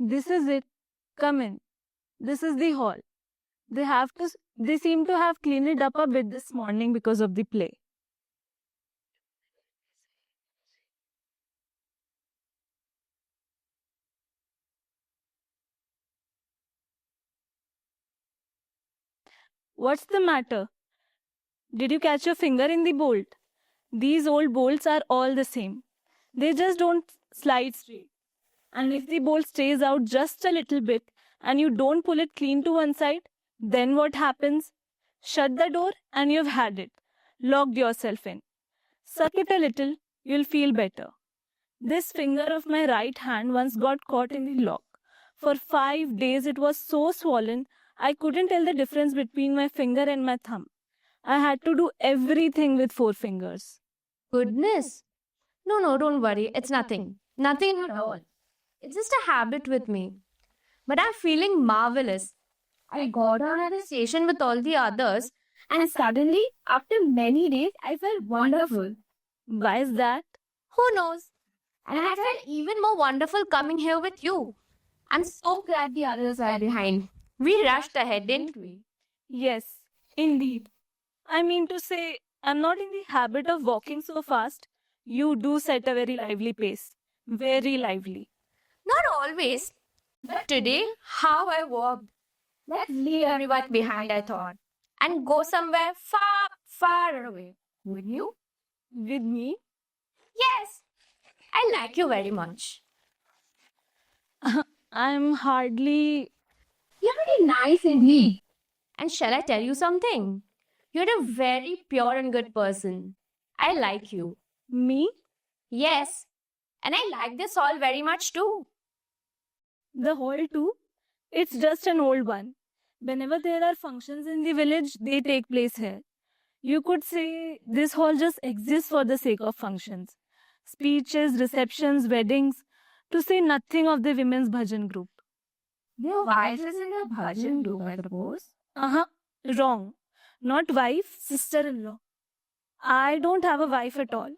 This is it. Come in. This is the hall. They seem to have cleaned it up a bit this morning because of the play. What's the matter? Did you catch your finger in the bolt? These old bolts are all the same. They just don't slide straight. And if the bolt stays out just a little bit and you don't pull it clean to one side, then what happens? Shut the door and you've had it. Locked yourself in. Suck it a little, you'll feel better. This finger of my right hand once got caught in the lock. For 5 days it was so swollen, I couldn't tell the difference between my finger and my thumb. I had to do everything with 4 fingers. Goodness. No, don't worry. It's nothing. Nothing at all. It's just a habit with me. But I'm feeling marvelous. I got on at the station with all the others, and suddenly, after many days, I felt wonderful. Why is that? Who knows? And I felt even more wonderful coming here with you. I'm so glad the others are behind. We rushed ahead, didn't we? Yes, indeed. I mean to say, I'm not in the habit of walking so fast. You do set a very lively pace. Very lively. Not always. But today, how I walked. Let's leave everyone behind, I thought, and go somewhere far, far away. Would you? With me? Yes. I like you very much. I'm hardly. You're very nice indeed. And shall I tell you something? You're a very pure and good person. I like you. Me? Yes. And I like this hall very much too. The hall too? It's just an old one. Whenever there are functions in the village, they take place here. You could say this hall just exists for the sake of functions. Speeches, receptions, weddings, to say nothing of the women's bhajan group. Your wife is in a bhajan group, I suppose. Wrong. Not wife, sister-in-law. I don't have a wife at all.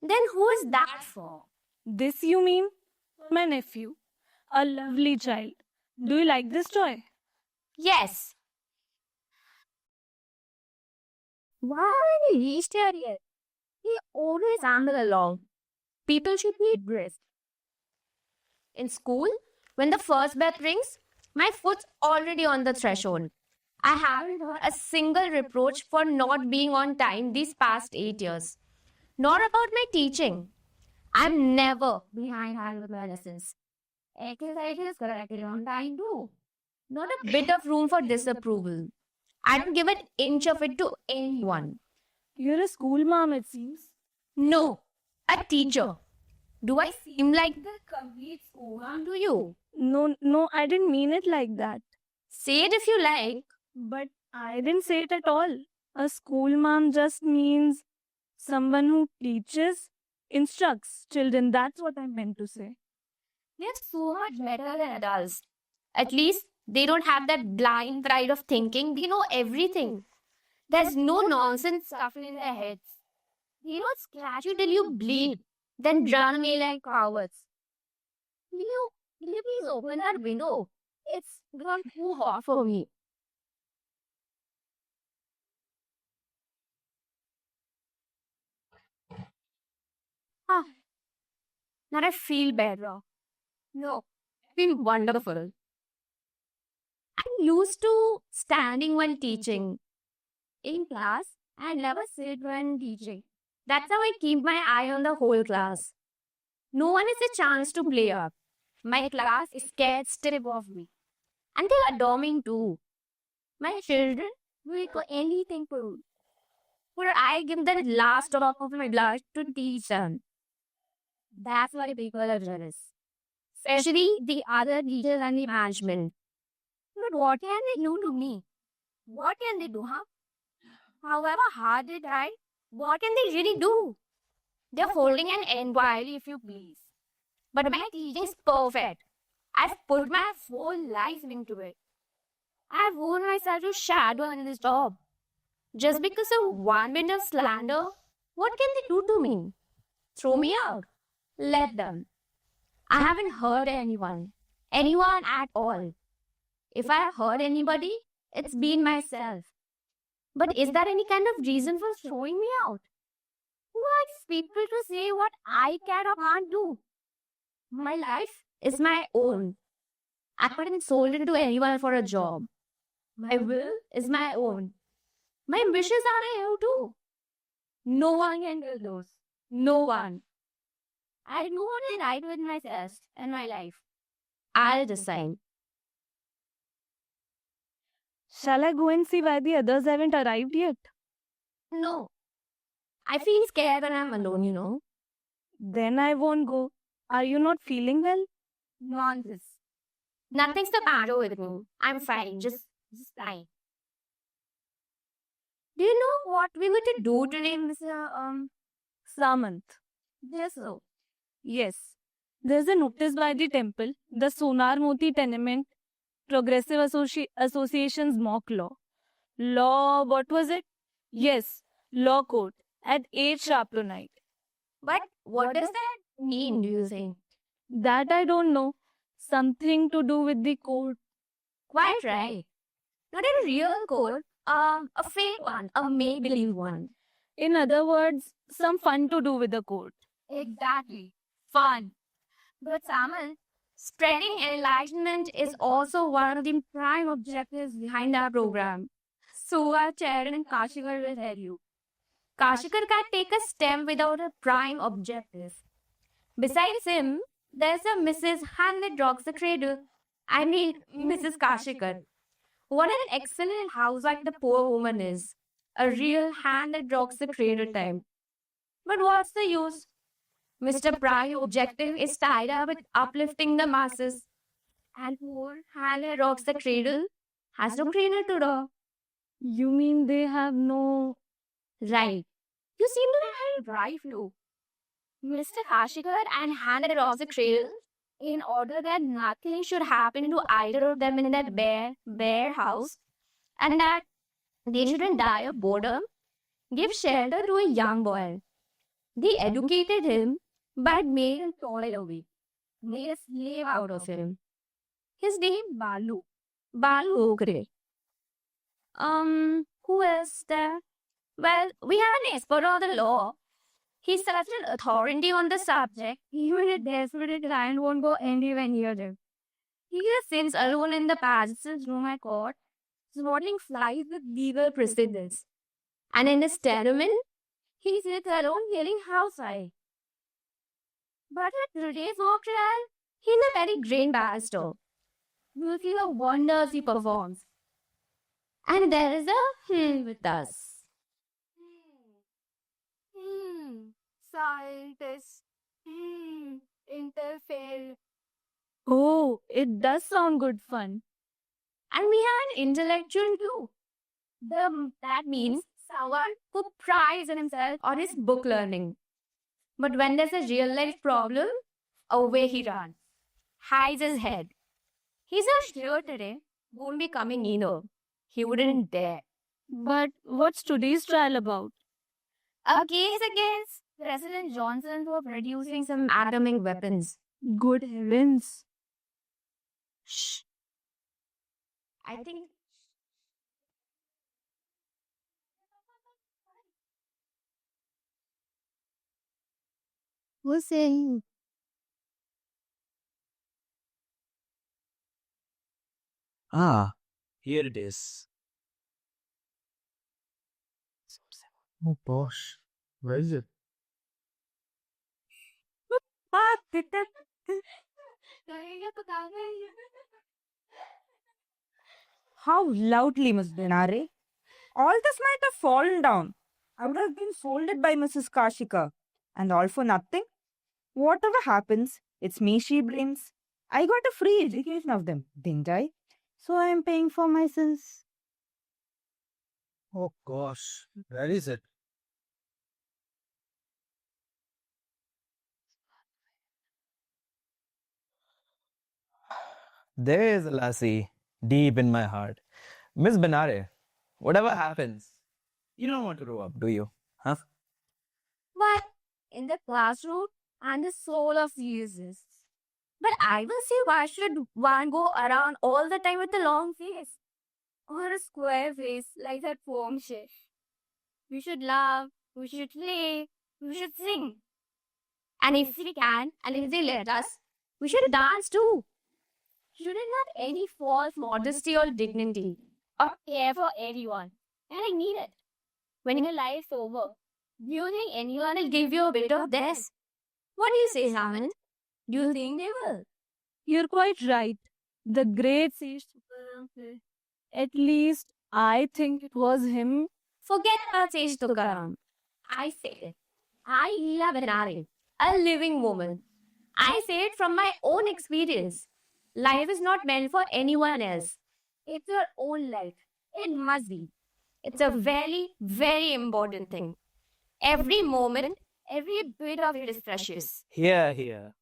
Then who is that for? This you mean? My nephew. A lovely child. Do you like this toy? Yes. Why are we reached here yet? He always amble along. People should be dressed. In school, when the first bell rings, my foot's already on the threshold. I haven't heard a single reproach for not being on time these past 8 years. Nor about my teaching. I'm never behindhand with my lessons. Exercises corrected on time too. Not a bit of room for disapproval. I don't give an inch of it to anyone. You're a school mom, it seems. No, a teacher. Do I seem like the complete school mom to you? No, I didn't mean it like that. Say it if you like. But I didn't say it at all. A school mom just means someone who teaches, instructs children. That's what I meant to say. They're so much better than adults. At least they don't have that blind pride of thinking they know everything. There's no nonsense stuff in their heads. They don't scratch you till you bleed, then run away like cowards. Will you please open that window? It's gone too hot for me. Ah, now I feel better. No, it's been wonderful. I'm used to standing when teaching. In class, I never sit when teaching. That's how I keep my eye on the whole class. No one has a chance to play up. My class is scared stiff of me. And they adore me too. My children will do anything for me. For I give the last drop of my blood to teach them. That's why people are jealous. Especially the other teachers and the management. But what can they do to me? What can they do, huh? However hard they try, what can they really do? They're holding an inquiry, if you please. But my teaching is perfect. I've put my whole life into it. I've worn myself to shadow in this job. Just because of one bit of slander, what can they do to me? Throw me out? Let them. I haven't hurt anyone. anyone at all. If I hurt anybody, it's been myself. But is there any kind of reason for throwing me out? Who are these people to say what I can or can't do? My life is my own. I couldn't sold it to anyone for a job. My will is my own. My ambitions are my own too. No one can do those. No one. I know what I right with myself and my life. I'll decide. Shall I go and see why the others haven't arrived yet? No. I feel scared when I'm alone, you know. Then I won't go. Are you not feeling well? Nonsense. Nothing's the matter with me. I'm fine. Just fine. Do you know what we were to do today, Mr. Samant. Just so. Yes. There's a notice by the temple, the Sonar Moti Tenement Progressive Association's mock law. Law, what was it? Yes, law court at 8 sharp tonight. But what does that mean, do you think? That I don't know. Something to do with the court. Quite right. Not a real court, a fake one, a make-believe one. In other words, some fun to do with the court. Exactly. Fun. But Samal, spreading enlightenment is also one of the prime objectives behind our program. So our chairman Kashikar will tell you. Kashikar can't take a STEM without a prime objective. Besides him, there's a Mrs. Hand that rocks the cradle. I mean, Mrs. Kashikar. What an excellent housewife the poor woman is. A real hand that rocks the cradle time. But what's the use? Mr. Pry's objective is tied up with uplifting the masses. And poor hand that rocks the cradle has no cradle to rock. You mean they have no... Right. You seem to be very bright, Lou. Mr. Kashikar and hand that rocks the cradle, in order that nothing should happen to either of them in that bare house, and that they shouldn't die of boredom, give shelter to a young boy. They educated him, but made him toil away. Made a slave out of him. His name Balu. Balu Okre. Who else there? Well, we have an expert on the law. He's such an authority on the subject, even a desperate client won't go anywhere near him. He just sits alone in the passage's room at court, swatting flies with legal precedence. And in his tenement, he sits alone hearing housewife. But at today's mock trial, he's a very great barrister. You'll see the wonders he performs. And there is a with us. Scientist. Interfere. Oh, it does sound good fun. And we have an intellectual too. That means someone who prides on himself on his book learning. But when there's a real life problem, away he runs. Hides his head. He's not here today. Won't be coming either. He wouldn't dare. But what's today's trial about? A case against President Johnson for producing some atomic weapons. Good heavens. Shh. I think. Who's saying? Ah, here it is. Oh gosh, where is it? How loudly, Miss Benare? All this might have fallen down. I would have been folded by Mrs. Kashika. And all for nothing? Whatever happens, it's me she blames. I got a free education of them, didn't I? So I am paying for my sins. Oh gosh, where is it? There is a lassie deep in my heart. Miss Benare, whatever happens, you don't want to grow up, do you? Huh? But in the classroom and the soul of Jesus. But I will say, why should one go around all the time with a long face? Or a square face like that poem shit. We should laugh, we should play, we should sing. And if we can, and if they let us, we should dance too. Shouldn't have any false modesty or dignity or care for anyone. And I need it. When your life's over, do you think anyone will give you a bit of this? What do you say, Raman? Do you think they will? You're quite right. The great sage Tukaram. At least I think it was him. Forget about Sage Tukaram. I say it. I, Leela Benari, a living woman. I say it from my own experience. Life is not meant for anyone else. It's your own life. It must be. It's a very, very important thing. Every moment, every bit of it is precious. Here.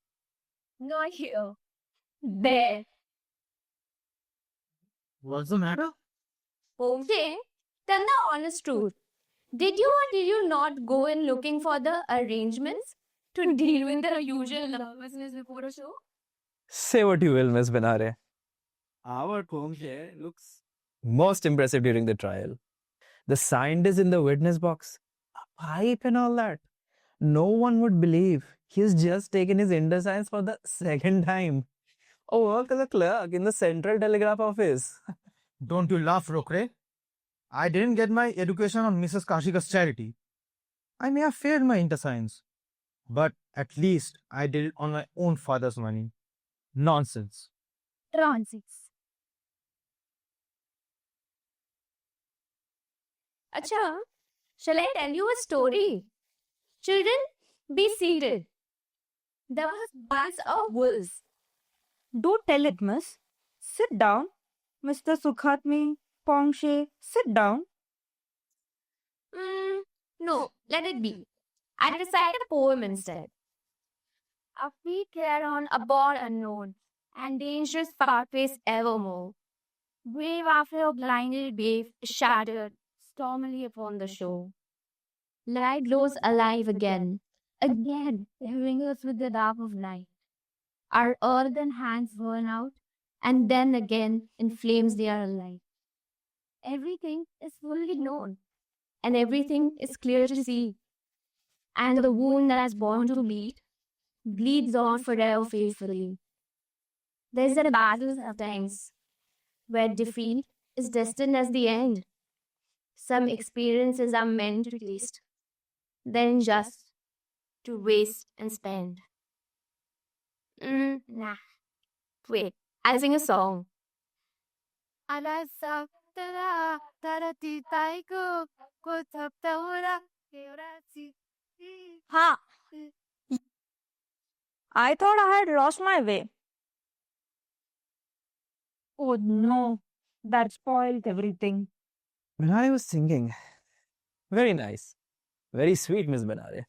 Not here. There. What's the matter? Okay. Tell the honest truth. Did you or did you not go in looking for the arrangements to deal with the usual nervousness before a show? Say what you will, Miss Benare. Our Pomshe looks most impressive during the trial. The scientist in the witness box, a pipe and all that. No one would believe he's just taken his Indus Science for the second time. Oh, work as a clerk in the Central Telegraph Office. Don't you laugh, Rokre. I didn't get my education on Mrs. Kashika's charity. I may have failed my inter-science, but at least I did it on my own father's money. Nonsense. Nonsense. Acha, shall I tell you a story? Children, be seated. There was once a wolf. Do tell it, miss. Sit down. Mr. Sukhatmi, Pongshe, sit down. No, let it be. I recite a poem instead. Our feet tread on a board unknown, and dangerous pathways evermore. Wave after a blinded wave shattered stormily upon the shore. Light glows alive again, layering us with the dark of night. Our earthen hands burn out, and then again in flames they are alight. Everything is fully known, and everything is clear to see. And the wound that has born to bleed bleeds on forever faithfully. There's a battle sometimes where defeat is destined as the end. Some experiences are meant to taste, then just to waste and spend. Nah. Wait, I'll sing a song. Ha! I thought I had lost my way. Oh no, that spoiled everything. Benare was singing. Very nice. Very sweet, Miss Benare.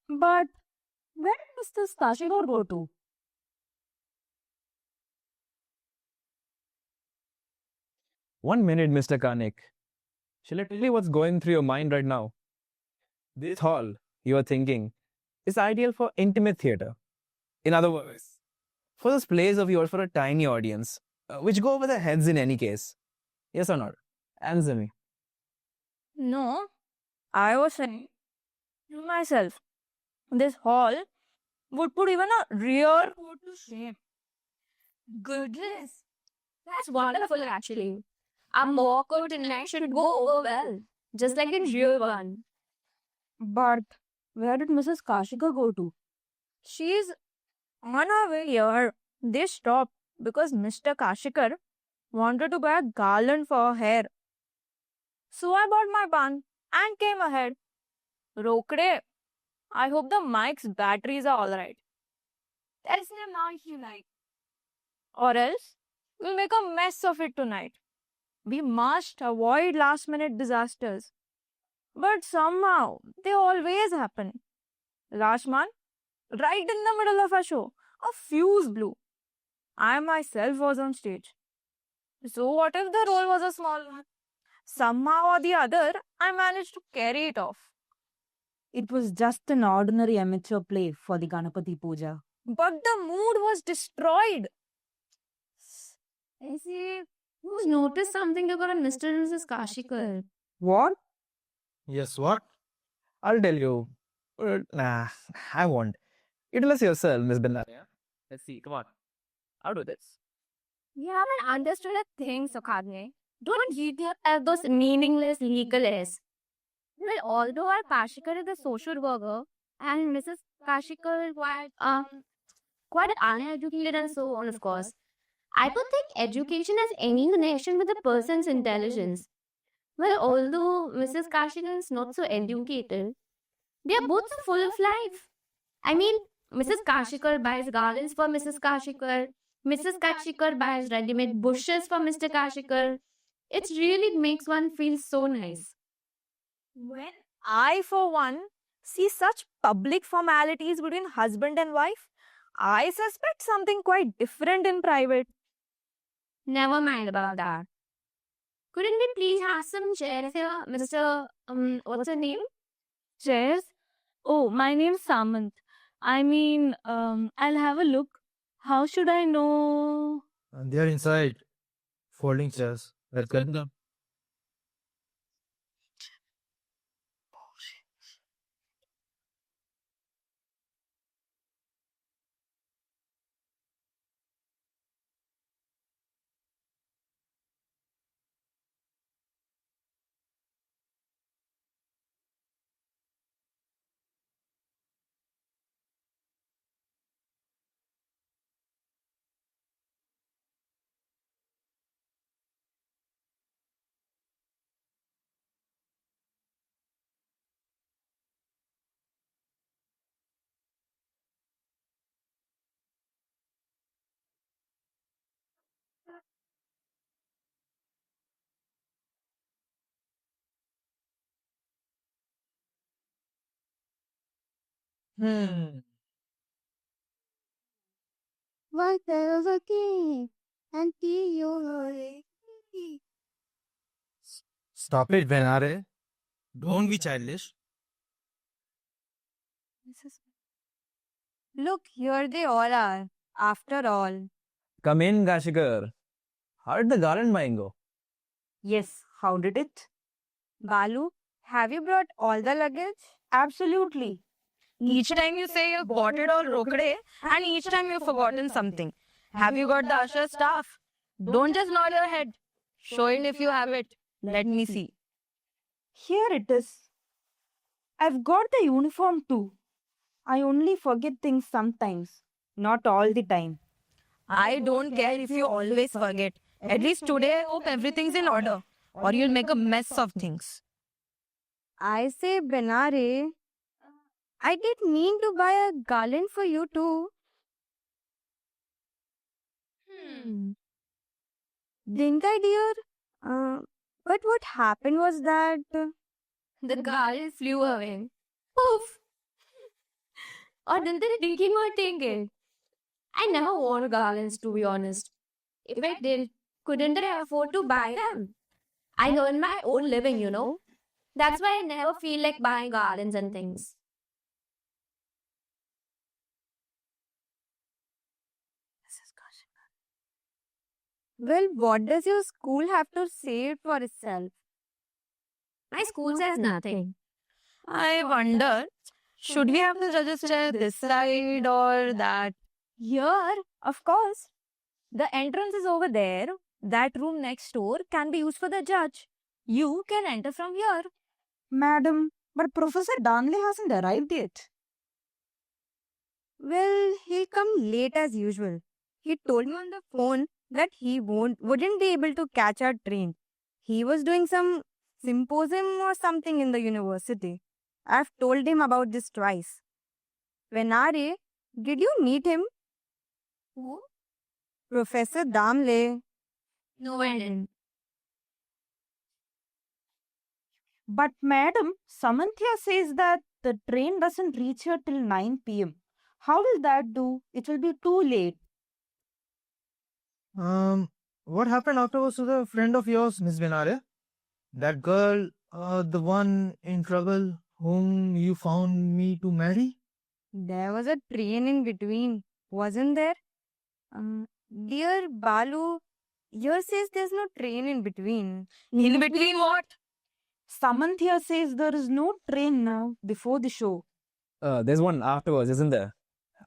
But where does this Kashigor go to? One minute, Mr. Kanik. Shall I tell you what's going through your mind right now? This hall, you are thinking, is ideal for intimate theatre. In other words, for those plays of yours for a tiny audience, which go over their heads in any case. Yes or not? Answer me. No, I was saying to myself, this hall would put even a real foot to shame. Goodness, that's wonderful actually. A mock tonight should go over well, just like a real one. But where did Mrs. Kashika go to? She's on her way here. They stopped because Mr. Kashikar wanted to buy a garland for her hair. So I bought my bun and came ahead. Rokde, I hope the mic's batteries are alright. Tell them now if you like. Or else, we'll make a mess of it tonight. We must avoid last minute disasters. But somehow, they always happen. Last month, right in the middle of a show, a fuse blew. I myself was on stage. So what if the role was a small one? Somehow or the other, I managed to carry it off. It was just an ordinary amateur play for the Ganapati Puja. But the mood was destroyed. I see. Who's noticed something about Mr. and Mrs. Kashikar? What? Yes, what? I'll tell you. Nah, I won't. You tell us yourself, Miss Binaria. Let's see. Come on. I'll do this. You haven't understood a thing, Sukadne. Don't read them as those meaningless legalists. Well, although our Kashikar is a social worker and Mrs. Kashikar quite uneducated and so on, of course, I don't think education has any connection with a person's intelligence. Well, although Mrs. Kashikar is not so educated, they are both so full of life. I mean, Mrs. Kashikar buys garlands for Mrs. Kashikar. Mrs. Kashikar buys ready-made bushes for Mr. Kashikar. It really makes one feel so nice. When I, for one, see such public formalities between husband and wife, I suspect something quite different in private. Never mind about that. Couldn't we please have some chairs here, Mr. What's your name? Chairs? Oh, my name's Samant. I mean, I'll have a look. How should I know? And they're inside. Folding chairs. Let's get them. What there was a king and you. Stop it, Benare. Don't be childish. Look, here they all are. After all. Come in, Kashikar. How did the garland buying go? Yes, how did it? Balu, have you brought all the luggage? Absolutely. Each time you say you bought it all rokde, and each time you've forgotten something. Have you got the usher staff? Don't just nod your head. Show it if you have it. Let me see. Here it is. I've got the uniform too. I only forget things sometimes, not all the time. I don't care if you always forget. At least today, I hope everything's in order, or you'll make a mess of things. I say, Benare, I did mean to buy a garland for you too. Didn't I, dear? But what happened was that the garland flew away. Poof! Or didn't they thinking or thinking? I never wore garlands, to be honest. If I did, couldn't I afford to buy them? I earn my own living, you know. That's why I never feel like buying garlands and things. Well, what does your school have to say for itself? My school says nothing. I wonder, should we have the judges chair this side or that? Here, of course. The entrance is over there. That room next door can be used for the judge. You can enter from here. Madam, but Professor Darnley hasn't arrived yet. Well, he'll come late as usual. He told me on the phone that he wouldn't be able to catch our train. He was doing some symposium or something in the university. I've told him about this twice. Venare, did you meet him? Who? Professor Damle. No, I didn't. But madam, Samanthya says that the train doesn't reach here till 9 p.m. How will that do? It will be too late. What happened afterwards to the friend of yours, Miss Benare? That girl, the one in trouble whom you found me to marry? There was a train in between, wasn't there? Dear Balu, yours says there's no train in between. In between what? Samant here says there is no train now before the show. There's one afterwards, isn't there?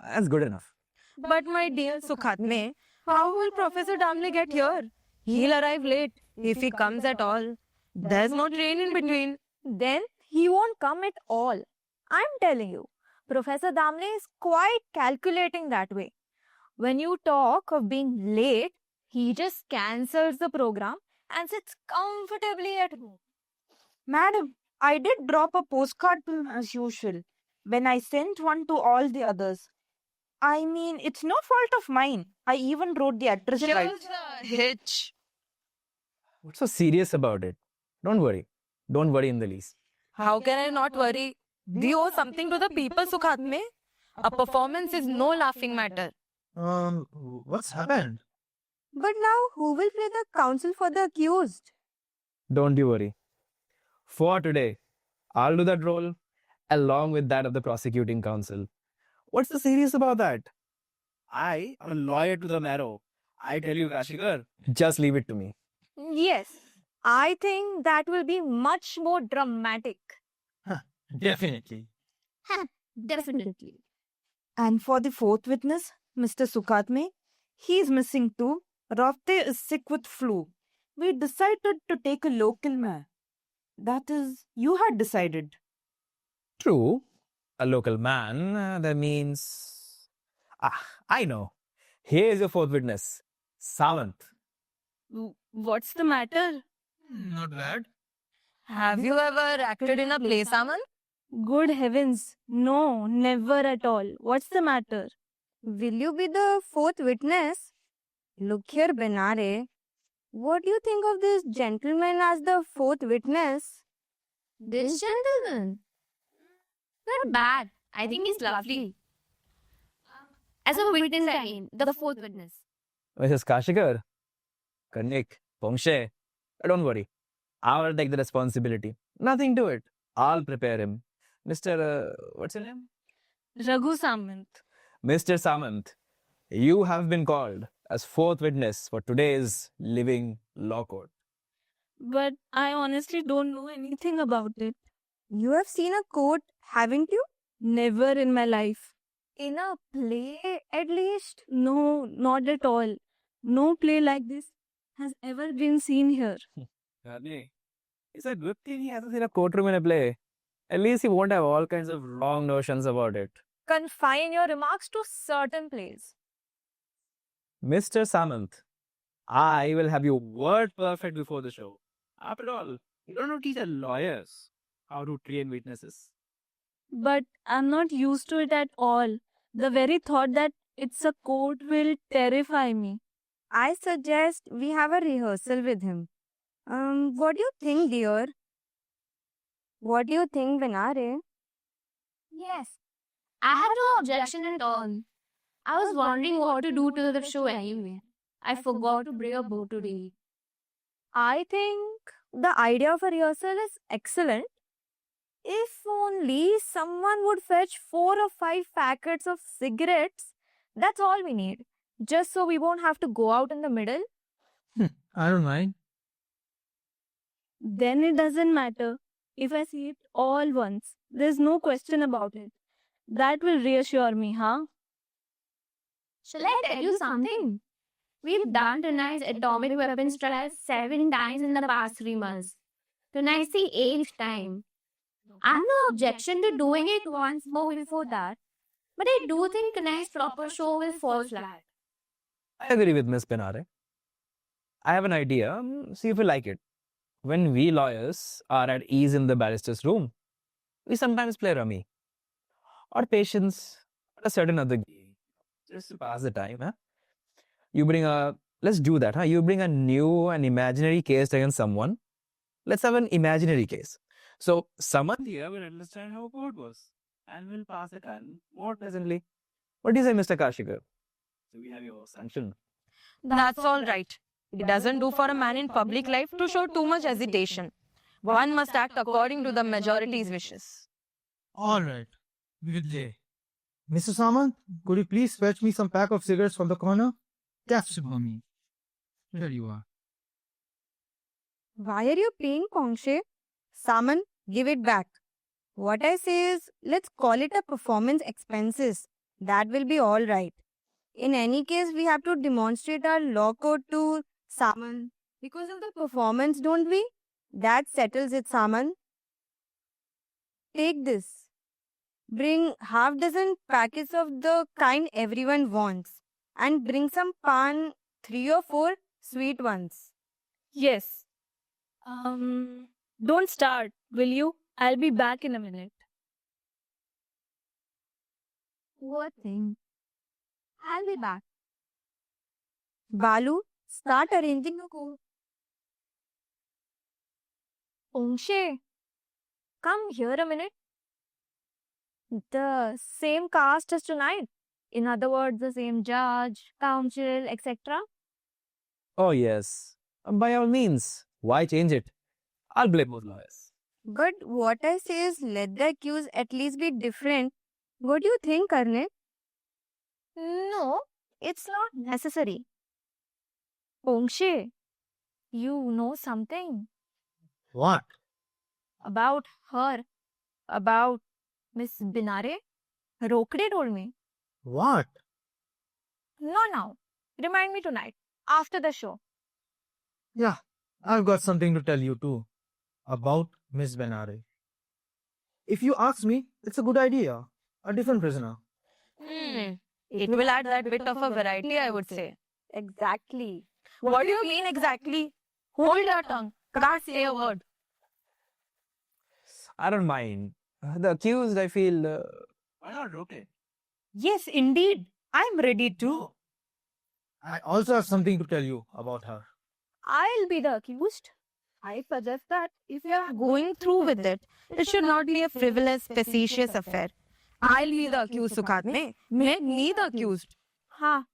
That's good enough. But my dear Sukhatme, how will Professor Damle get here? He'll arrive late, if he comes at all. There's no train in between. Then he won't come at all. I'm telling you, Professor Damle is quite calculating that way. When you talk of being late, he just cancels the program and sits comfortably at home. Madam, I did drop a postcard to him as usual when I sent one to all the others. I mean, it's no fault of mine. I even wrote the address right. Here's the hitch. What's so serious about it? Don't worry. Don't worry in the least. How can I not worry? We owe something to the people, Sukhatme. A performance is no laughing matter. What's happened? But now, who will play the counsel for the accused? Don't you worry. For today, I'll do that role along with that of the prosecuting counsel. What's so serious about that? I am a lawyer to the marrow. I tell you, Kashikar. Just leave it to me. Yes, I think that will be much more dramatic. Definitely. Definitely. And for the fourth witness, Mr. Sukhatme, he is missing too. Rafte is sick with flu. We decided to take a local man. That is, you had decided. True. A local man, that means... I know. Here's your fourth witness, Samant. What's the matter? Not bad. Have you ever acted in a play, Saman? Good heavens. No, never at all. What's the matter? Will you be the fourth witness? Look here, Benare. What do you think of this gentleman as the fourth witness? This gentleman? Not bad. I think he's lovely. As a witness, I mean, the fourth witness. Mrs. Kashikar, Karnik, Pongshe, don't worry. I'll take the responsibility. Nothing to it. I'll prepare him. Mr. What's your name? Raghu Samant. Mr. Samant, you have been called as fourth witness for today's living law court. But I honestly don't know anything about it. You have seen a court, haven't you? Never in my life. In a play, at least? No, not at all. No play like this has ever been seen here. Karnik, it's a good thing he hasn't seen a courtroom in a play. At least he won't have all kinds of wrong notions about it. Confine your remarks to certain plays. Mr. Samant, I will have you word perfect before the show. After all, you don't know to teach our lawyers how to train witnesses. But I'm not used to it at all. The very thought that it's a court will terrify me. I suggest we have a rehearsal with him. What do you think, dear? What do you think, Vinare? Yes. I had no objection at all. I was wondering what to do to the show anyway. I forgot to bring a book today. I think the idea of a rehearsal is excellent. If only someone would fetch 4 or 5 packets of cigarettes, that's all we need. Just so we won't have to go out in the middle. I don't mind. Then it doesn't matter. If I see it all once, there's no question about it. That will reassure me, huh? Shall I tell you something? We've done tonight's atomic weapons trial 7 times in the past 3 months. Tonight's the 8th time. I have no objection to doing it once more before that. But I do think tonight's proper show will fall flat. I agree with Miss Benare. I have an idea. See if you like it. When we lawyers are at ease in the barrister's room, we sometimes play rummy or patience or a certain other game just to pass the time. Huh? Let's do that. Huh? You bring a new and imaginary case against someone. Let's have an imaginary case. So someone here will understand how court was and will pass the time more pleasantly. What do you say, Mr. Kashikar? So we have your sanction. That's all right. It doesn't do for a man in public life to show too much hesitation. One must act according to the majority's wishes. All right. Good day. Mr. Saman, could you please fetch me some pack of cigarettes from the corner? That's for me. Here you are. Why are you playing, Kongshe? Saman, give it back. What I say is, let's call it a performance expenses. That will be all right. In any case, we have to demonstrate our law code to Saman because of the performance, don't we? That settles it, Saman. Take this. Bring half dozen packets of the kind everyone wants. And bring some pan, 3 or 4 sweet ones. Yes. Don't start, will you? I'll be back in a minute. Poor thing. I'll be back. Balu, start arranging the code. Kongshe, come here a minute. The same cast as tonight. In other words, the same judge, counsel, etc. Oh, yes. By all means. Why change it? I'll blame both lawyers. But what I say is let the accused at least be different. What do you think, Arnett? No, it's not necessary. Kongshe, you know something What? about her, about Miss Binare? Rokde told me. What? Not now. Remind me tonight, after the show. Yeah, I've got something to tell you too. About Miss Benare. If you ask me, it's a good idea. A different prisoner. It will add that bit of a variety, I would say. Exactly. What do you mean exactly? Hold your tongue. Can't say a word. I don't mind. The accused, I feel. Why not rotate? Yes, indeed. I'm ready too. I also have something to tell you about her. I'll be the accused. I suggest that if you are going through with it, it should not be a frivolous, facetious affair. I'll be the accused, Sukhatme. Make me the accused. Ha!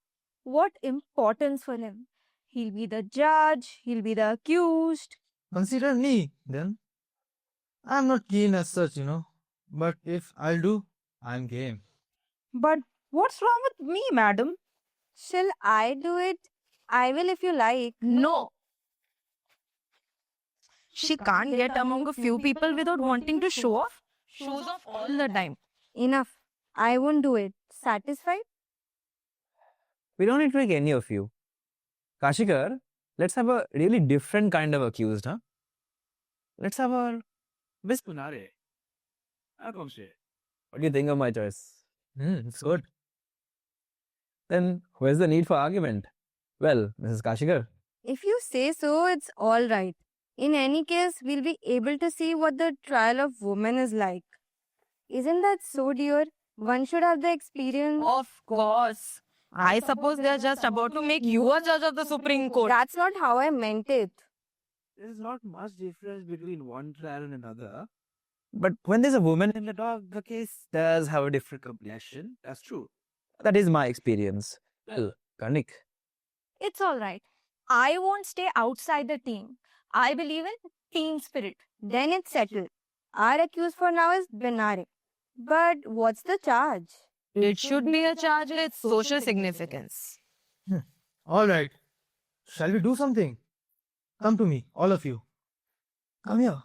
What importance for him? He'll be the judge, he'll be the accused. Consider me, then. I'm not keen as such, But if I'll do, I'm game. But what's wrong with me, madam? Shall I do it? I will if you like. No. She can't get among a few people without wanting to show off. Shows off all the time. Enough. I won't do it. Satisfied? We don't need to take any of you. Kashikar, let's have a really different kind of accused, huh? Let's have our Miss Punare. What do you think of my choice? It's good. Then where's the need for argument? Well, Mrs. Kashikar, If you say so, it's all right. In any case, we'll be able to see what the trial of women is like. Isn't that so, dear? One should have the experience. Of course. I suppose they're just about to make you a judge of the Supreme Court. That's not how I meant it. There's not much difference between one trial and another. but when there's a woman, In the dog, the case does have a different complexion. That's true. that is my experience. Well, Karnik, It's all right. I won't stay outside the team. I believe in team spirit. Then it's settled. Our accused for now is Benare. But what's the charge? It should be a charge with social significance. All right. Shall we do something? Come to me, all of you. Come here.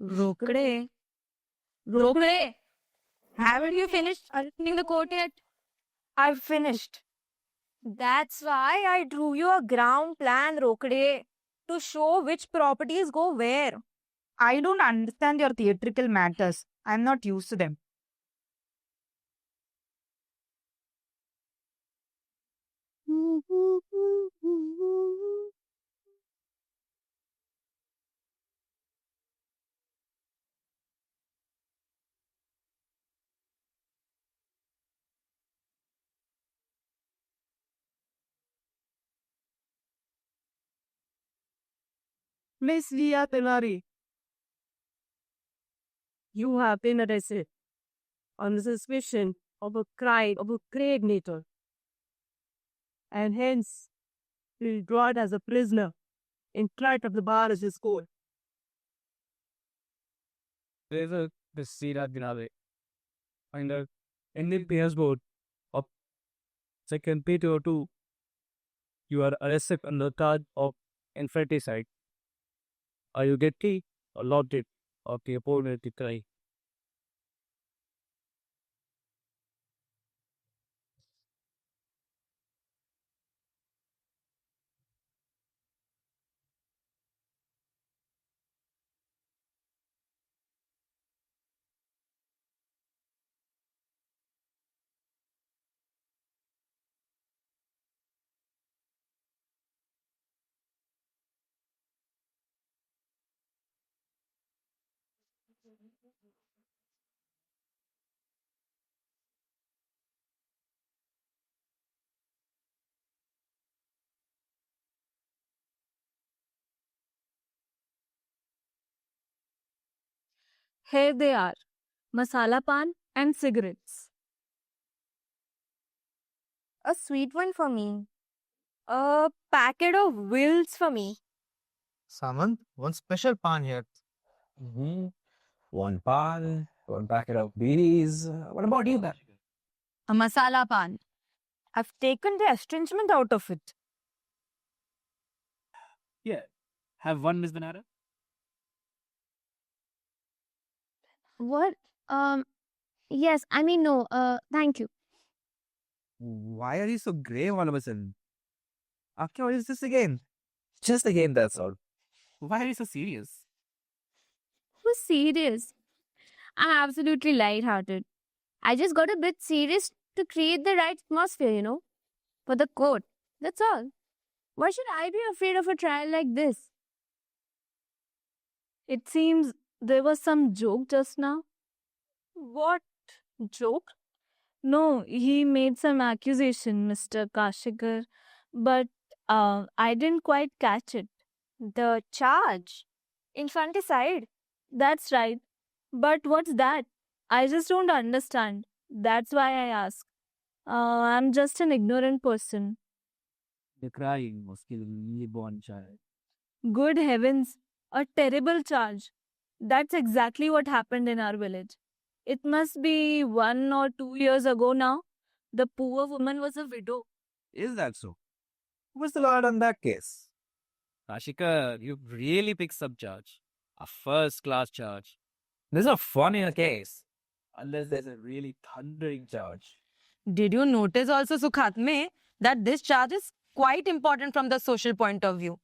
Rokde. Rokde. Haven't you finished attending the court yet? I've finished. That's why I drew you a ground plan, Rokde, to show which properties go where. I don't understand your theatrical matters. I'm not used to them. Miss Via Tenari, you have been arrested on the suspicion of a crime of a grave nature, and hence will be brought as a prisoner in front of the bar of this court. There's a this seat at Binale. And the Indian PS board of second P202, you are arrested on the charge of infanticide. Are you guilty or not guilty of the opponent crime? Here they are, masala pan and cigarettes. A sweet one for me. A packet of Wills for me. Samant, one special pan here. Mm-hmm. One pan, one packet of beanies. What about you, then? A masala pan. I've taken the astringent out of it. Yeah. Have one, Miss Banana? What? Yes, I mean, no, thank you. Why are you so grave all of a sudden? After what is this again? Just a game, that's all. Why are you so serious? Who's serious? I'm absolutely lighthearted. I just got a bit serious to create the right atmosphere, you know, for the court. That's all. Why should I be afraid of a trial like this? It seems there was some joke just now. What joke? No, he made some accusation, Mr. Kashikar, but I didn't quite catch it. The charge. Infanticide. That's right. But what's that? I just don't understand. That's why I ask. I'm just an ignorant person. The crying was killing newborn child. Good heavens, a terrible charge. That's exactly what happened in our village. It must be 1 or 2 years ago now. The poor woman was a widow. Is that so? Who was the lawyer on that case? Kashika, you really picked some charge. A first class charge. There's no fun in a case. Unless there's a really thundering charge. Did you notice also, Sukhatme, that this charge is quite important from the social point of view?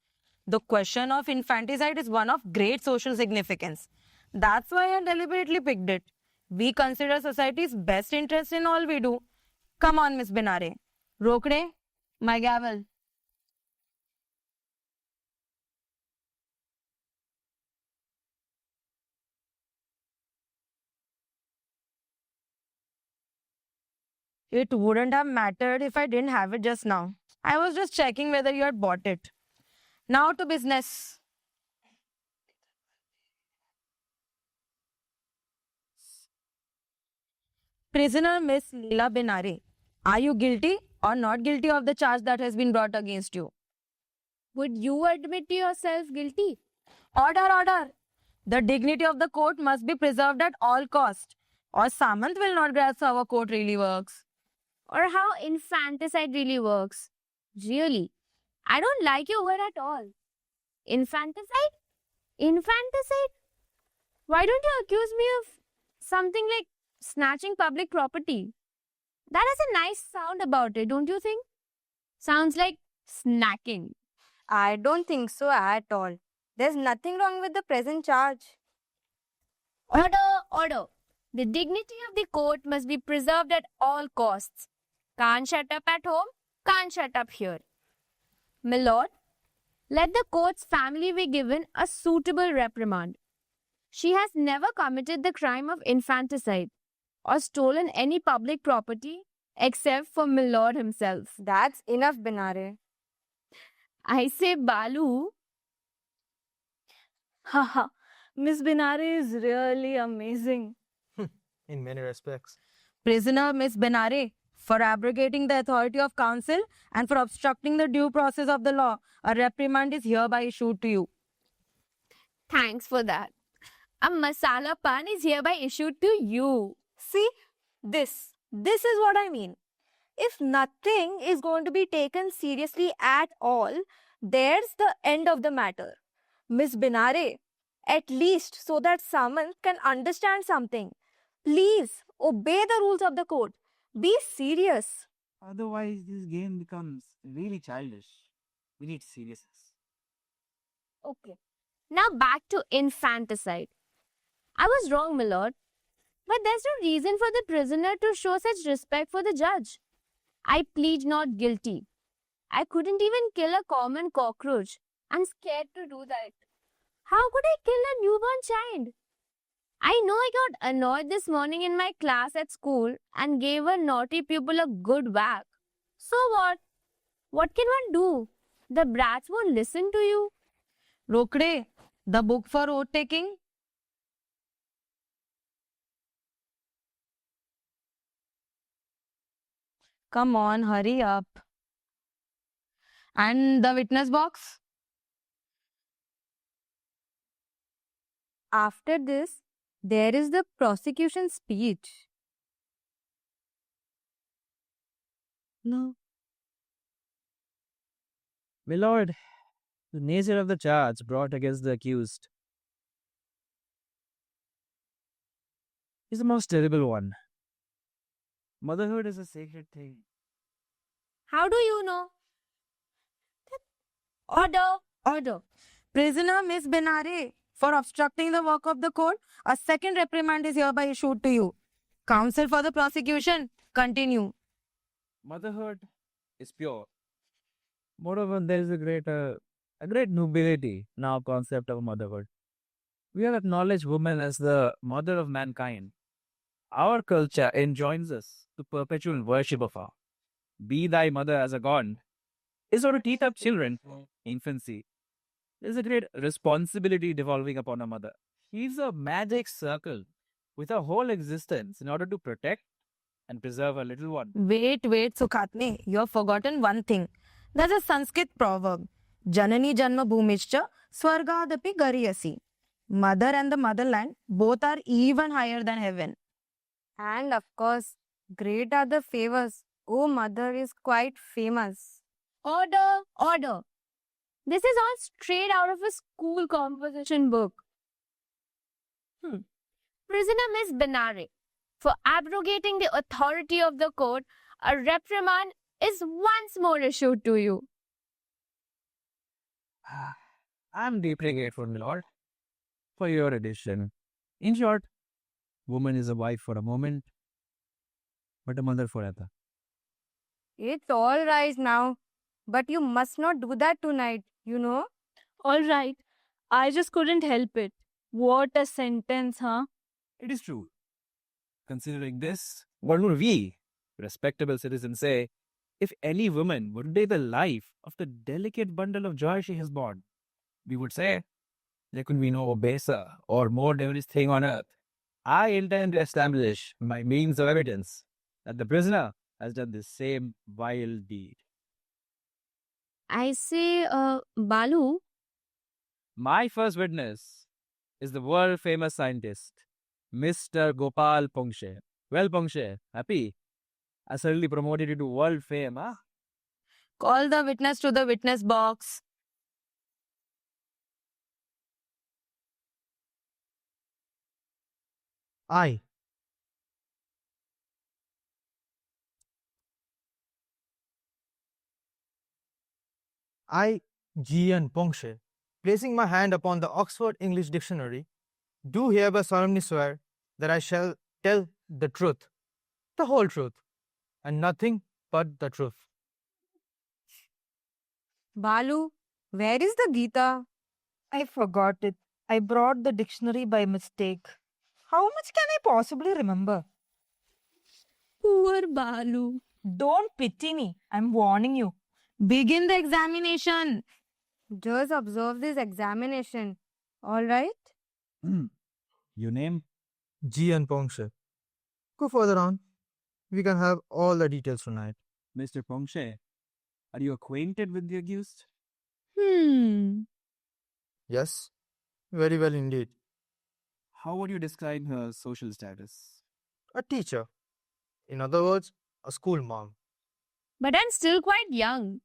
The question of infanticide is one of great social significance. That's why I deliberately picked it. We consider society's best interest in all we do. Come on, Miss Binare. Rokde, my gavel. It wouldn't have mattered if I didn't have it just now. I was just checking whether you had bought it. Now to business. Prisoner Miss Leela Binare, are you guilty or not guilty of the charge that has been brought against you? Would you admit to yourself guilty? Order, order. The dignity of the court must be preserved at all cost, or Samant will not grasp how our court really works. Or how infanticide really works? Really? I don't like your word at all. Infanticide? Infanticide? Why don't you accuse me of something like snatching public property? That has a nice sound about it, don't you think? Sounds like snacking. I don't think so at all. There's nothing wrong with the present charge. Order, order. The dignity of the court must be preserved at all costs. Can't shut up at home, can't shut up here. My lord, let the court's family be given a suitable reprimand. She has never committed the crime of infanticide or stolen any public property except for my lord himself. That's enough, Binare. I say, Balu, Haha, Miss Binare is really amazing. In many respects. Prisoner Miss Binare, for abrogating the authority of counsel and for obstructing the due process of the law, a reprimand is hereby issued to you. thanks for that. A masala pan is hereby issued to you. See, this is what I mean. If nothing is going to be taken seriously at all, there's the end of the matter. Miss Binare, at least so that Samant can understand something. Please obey the rules of the court. Be serious. Otherwise, this game becomes really childish. We need seriousness. Okay. Now back to infanticide. I was wrong, my lord. But there's no reason for the prisoner to show such respect for the judge. I plead not guilty. I couldn't even kill a common cockroach. I'm scared to do that. How could I kill a newborn child? I know I got annoyed this morning in my class at school and gave a naughty pupil a good whack. So what? What can one do? The brats won't listen to you. Rokde, the book for oath taking. Come on, hurry up. And the witness box? After this, there is the prosecution speech. No. My lord, the nature of the charge brought against the accused is the most terrible one. Motherhood is a sacred thing. How do you know? Order. Prisoner Miss Benare, for obstructing the work of the court, a second reprimand is hereby issued to you. Counsel for the prosecution, continue. Motherhood is pure. Moreover, there is a great nobility in our concept of motherhood. We have acknowledged woman as the mother of mankind. Our culture enjoins us to perpetual worship of her. Be thy mother as a god is to teach up children from infancy. There is a great responsibility devolving upon a mother. She is a magic circle with her whole existence in order to protect and preserve her little one. Wait, Sukhatne, you have forgotten one thing. There's a Sanskrit proverb. Janani Janma Bhumischa Swargadapi Gariyasi. Mother and the motherland both are even higher than heaven. And of course, great are the favors. Oh, mother is quite famous. Order. This is all straight out of a school composition book. Prisoner Miss Benare, for abrogating the authority of the court, a reprimand is once more issued to you. I'm deeply grateful, my lord, for your addition. In short, woman is a wife for a moment, but a mother forever. It's all right now, but you must not do that tonight, you know? All right. I just couldn't help it. What a sentence, huh? It is true. Considering this, what would we, respectable citizens, say if any woman would take the life of the delicate bundle of joy she has borne? We would say, there could be no baser or more devilish thing on earth. I intend to establish by means of evidence that the prisoner has done the same vile deed. I say, Balu, My first witness is the world famous scientist, Mr. Gopal Pongshe. Well, Pongshe, happy? I suddenly promoted you to world fame, huh? Call the witness to the witness box. I. I, G.N. Pongshe, placing my hand upon the Oxford English Dictionary, do hereby solemnly swear that I shall tell the truth, the whole truth, and nothing but the truth. Balu, where is the Gita? I forgot it. I brought the dictionary by mistake. How much can I possibly remember? poor Balu. Don't pity me. I'm warning you. Begin the examination. Just observe this examination. All right? Your name? G.N. Pongshe. Go further on. We can have all the details tonight. Mr. Pongshe. Are you acquainted with the accused? Hmm. Yes, very well indeed. How would you describe her social status? A teacher. In other words, a school mom. But I'm still quite young.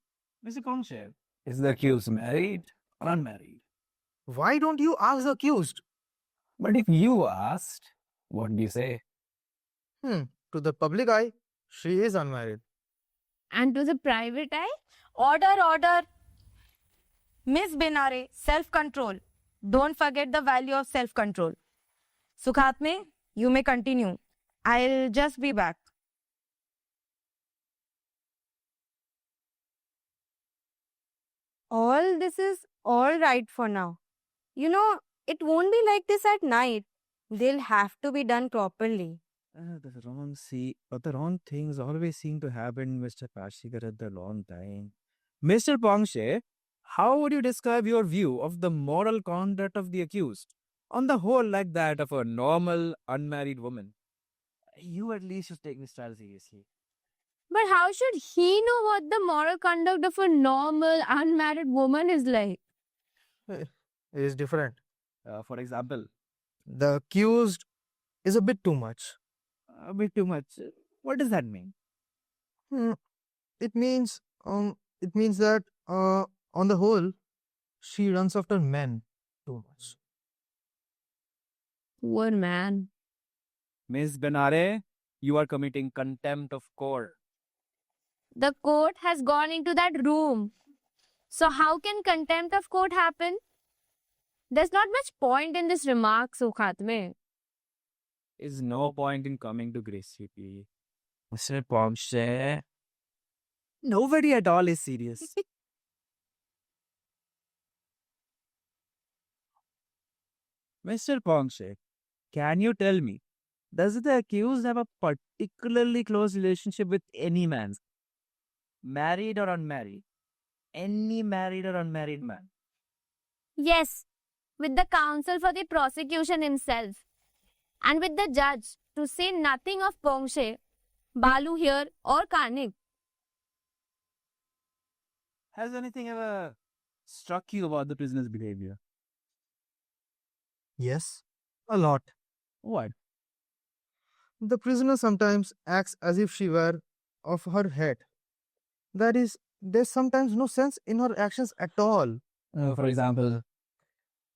Mr. Kongshe, Is the accused married or unmarried? Why don't you ask the accused? But if you asked, what do you say? To the public eye, she is unmarried. And to the private eye, Order, order. Miss Benare, self-control. Don't forget the value of self-control. Sukhatme, you may continue. I'll just be back. All this is all right for now. You know, it won't be like this at night. They'll have to be done properly. the wrong things always seem to happen, Mr. Kashikar, at the wrong time. Mr. Pongshe, how would you describe your view of the moral conduct of the accused? On the whole, like that of a normal, unmarried woman. You at least should take this trial seriously. but how should he know what the moral conduct of a normal, unmarried woman is like? It is different. For example, The accused is a bit too much. a bit too much. What does that mean? It means that on the whole, she runs after men too much. Poor man. Miss Benare, you are committing contempt of court. The court has gone into that room. So how can contempt of court happen? There's not much point in this remark, Sukhatme. Is no point in coming to Grace CP. Mr. Pongshe, nobody at all is serious. Mr. Pongshe, can you tell me, does the accused have a particularly close relationship with any man? Married or unmarried? Any married or unmarried man? Yes, with the counsel for the prosecution himself. And with the judge, to say nothing of Pongshe, Balu here or Karnik. Has anything ever struck you about the prisoner's behavior? Yes, a lot. What? The prisoner sometimes acts as if she were of her head. That is, there's sometimes no sense in her actions at all. For example,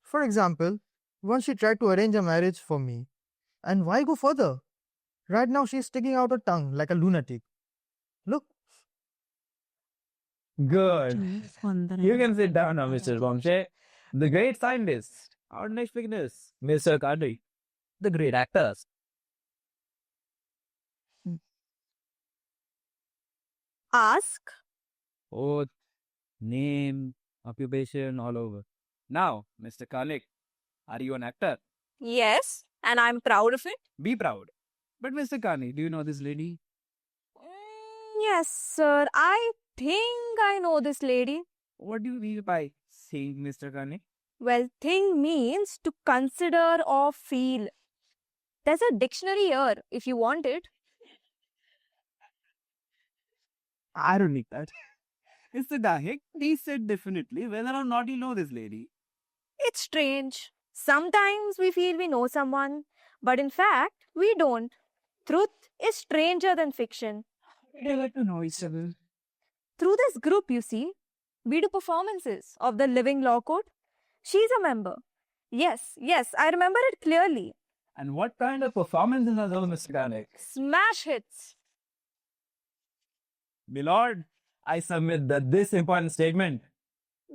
For example, once she tried to arrange a marriage for me. And why go further? Right now she's sticking out her tongue like a lunatic. Look, good. You can sit down now, Mr. Pongshe. The great scientist. Our next witness. Mr. Kadri. The great actors. Ask. Oath, name, occupation, all over. Now, Mr. Kalik, are you an actor? Yes, and I'm proud of it. Be proud. But Mr. Kani, do you know this lady? Yes, sir. I think I know this lady. What do you mean by saying Mr. Kani? Well, thing means to consider or feel. There's a dictionary here if you want it. I don't need that. Mr. Dahik, please say definitely whether or not you know this lady. It's strange. Sometimes we feel we know someone, but in fact, we don't. Truth is stranger than fiction. They like to know each other. Through this group, you see, we do performances of the Living Law Code. She's a member. Yes, I remember it clearly. And what kind of performances are those, Mr. Kanik? Smash hits. Milord, I submit that this important statement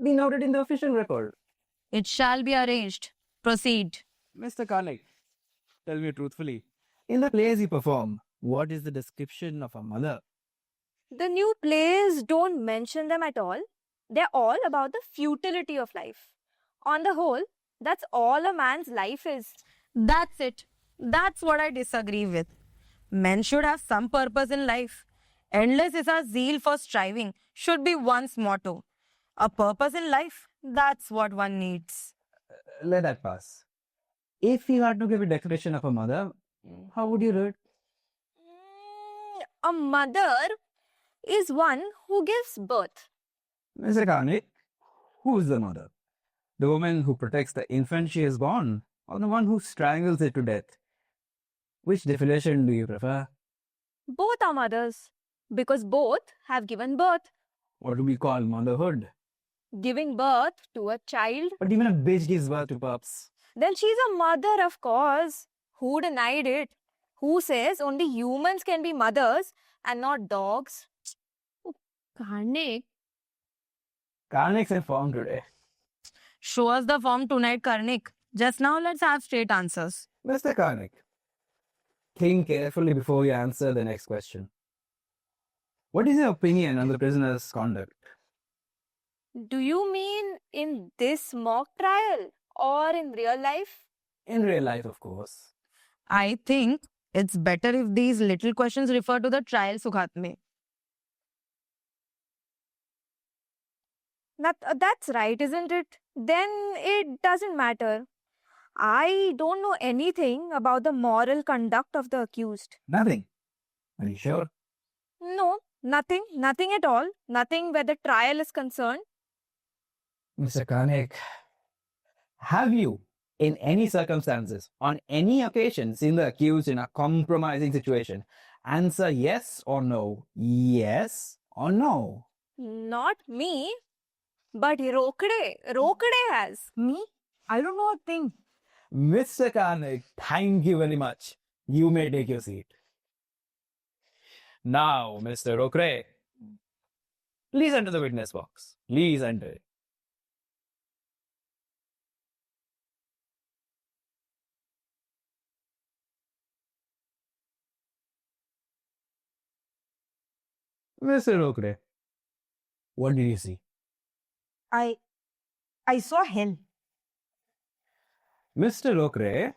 be noted in the official record. It shall be arranged. Proceed. Mr. Kalik, tell me truthfully, In the plays you perform, what is the description of a mother? The new plays don't mention them at all. They're all about the futility of life. On the whole, that's all a man's life is. That's it. That's what I disagree with. Men should have some purpose in life. Endless is our zeal for striving, should be one's motto. A purpose in life, that's what one needs. Let that pass. If you had to give a definition of a mother, how would you do it? A mother is one who gives birth. Mr. Kanik, who is the mother? The woman who protects the infant she has born, or the one who strangles it to death? Which definition do you prefer? Both are mothers because both have given birth. What do we call motherhood? Giving birth to a child, But even a bitch gives birth to pups. then she's a mother, of course. Who denied it? Who says only humans can be mothers and not dogs? Karnik, Karnik's in form today. Show us the form tonight, Karnik. Just now, let's have straight answers. Mr. Karnik, think carefully before you answer the next question. What is your opinion on the prisoner's conduct? Do you mean in this mock trial or in real life? In real life, of course. I think it's better if these little questions refer to the trial, Sukhatme. That's right, isn't it? Then it doesn't matter. I don't know anything about the moral conduct of the accused. Nothing. Are you sure? No, nothing at all. Nothing where the trial is concerned. Mr. Karnik, have you, in any circumstances, on any occasion, seen the accused in a compromising situation? Answer yes or no. Yes or no. Not me, but Rokde has. Me? I don't know a thing. Mr. Karnik, thank you very much. You may take your seat. Now, Mr. Rokre, please enter the witness box. Please enter. Mr. Rokre, what did you see? I saw hell. Mr. Rokre,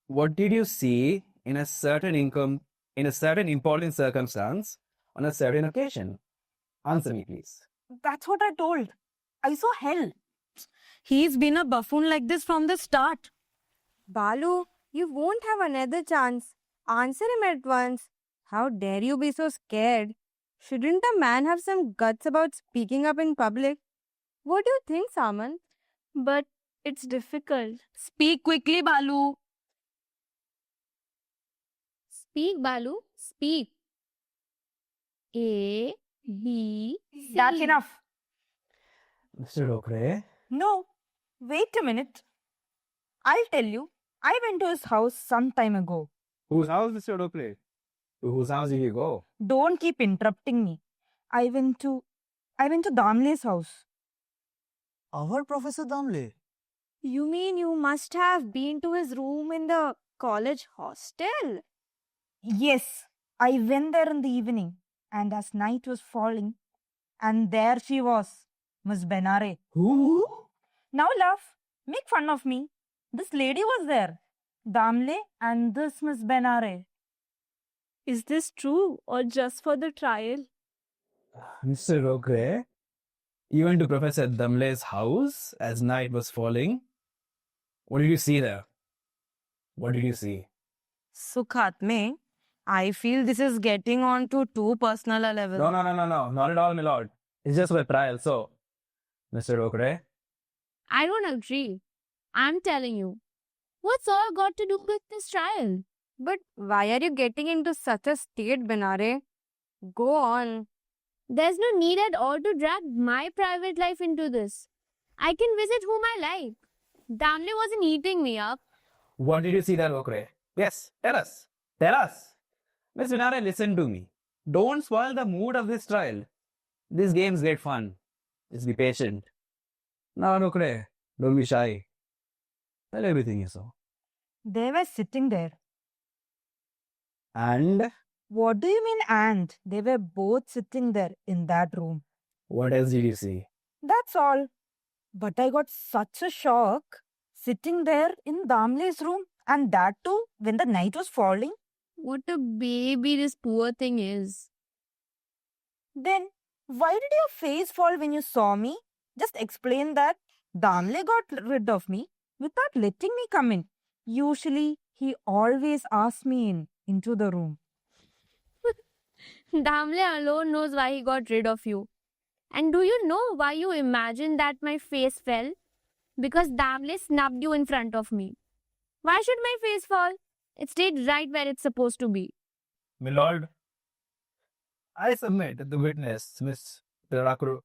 what did you see in a certain important circumstance on a certain occasion? Answer me, please. That's what I told. I saw hell. He's been a buffoon like this from the start. Balu, you won't have another chance. Answer him at once. How dare you be so scared? Shouldn't a man have some guts about speaking up in public? What do you think, Saman? But it's difficult. Speak quickly, Balu. speak, Balu, speak. A, B, C. That's enough. Mr. Rokre, No, wait a minute. I'll tell you. I went to his house some time ago. whose house, Mr. Rokre? To whose house did you go? Don't keep interrupting me. I went to Damle's house. Our Professor Damle. You mean you must have been to his room in the college hostel? Yes, I went there in the evening, and as night was falling, and there she was, Miss Benare. Who? Now laugh, make fun of me. This lady was there, Damle and this Miss Benare. Is this true or just for the trial? Mr. Rokre, you went to Professor Damle's house as night was falling. What did you see there? What did you see? Sukhatme, I feel this is getting on to too personal a level. No, not at all, my lord. It's just for a trial, so. Mr. Rokre, I don't agree. I'm telling you. What's all got to do with this trial? But why are you getting into such a state, Benare? Go on. There's no need at all to drag my private life into this. I can visit whom I like. Damle wasn't eating me up. what did you see there, Rokre? Yes, tell us. Tell us. Miss Vinare, listen to me. Don't spoil the mood of this trial. This game's great fun. Just be patient. Now, Rokre, don't be shy. Tell everything you saw. They were sitting there. And What do you mean, and? They were both sitting there in that room. what else did you see? That's all. But I got such a shock sitting there in Damle's room, and that too when the night was falling. What a baby this poor thing is. Then why did your face fall when you saw me? Just explain that. Damle got rid of me without letting me come in. Usually he always asks me into the room. Damle alone knows why he got rid of you. And do you know why you imagine that my face fell? Because Damle snubbed you in front of me. Why should my face fall? It stayed right where it's supposed to be. My lord, I submit that the witness, Miss Rakuru,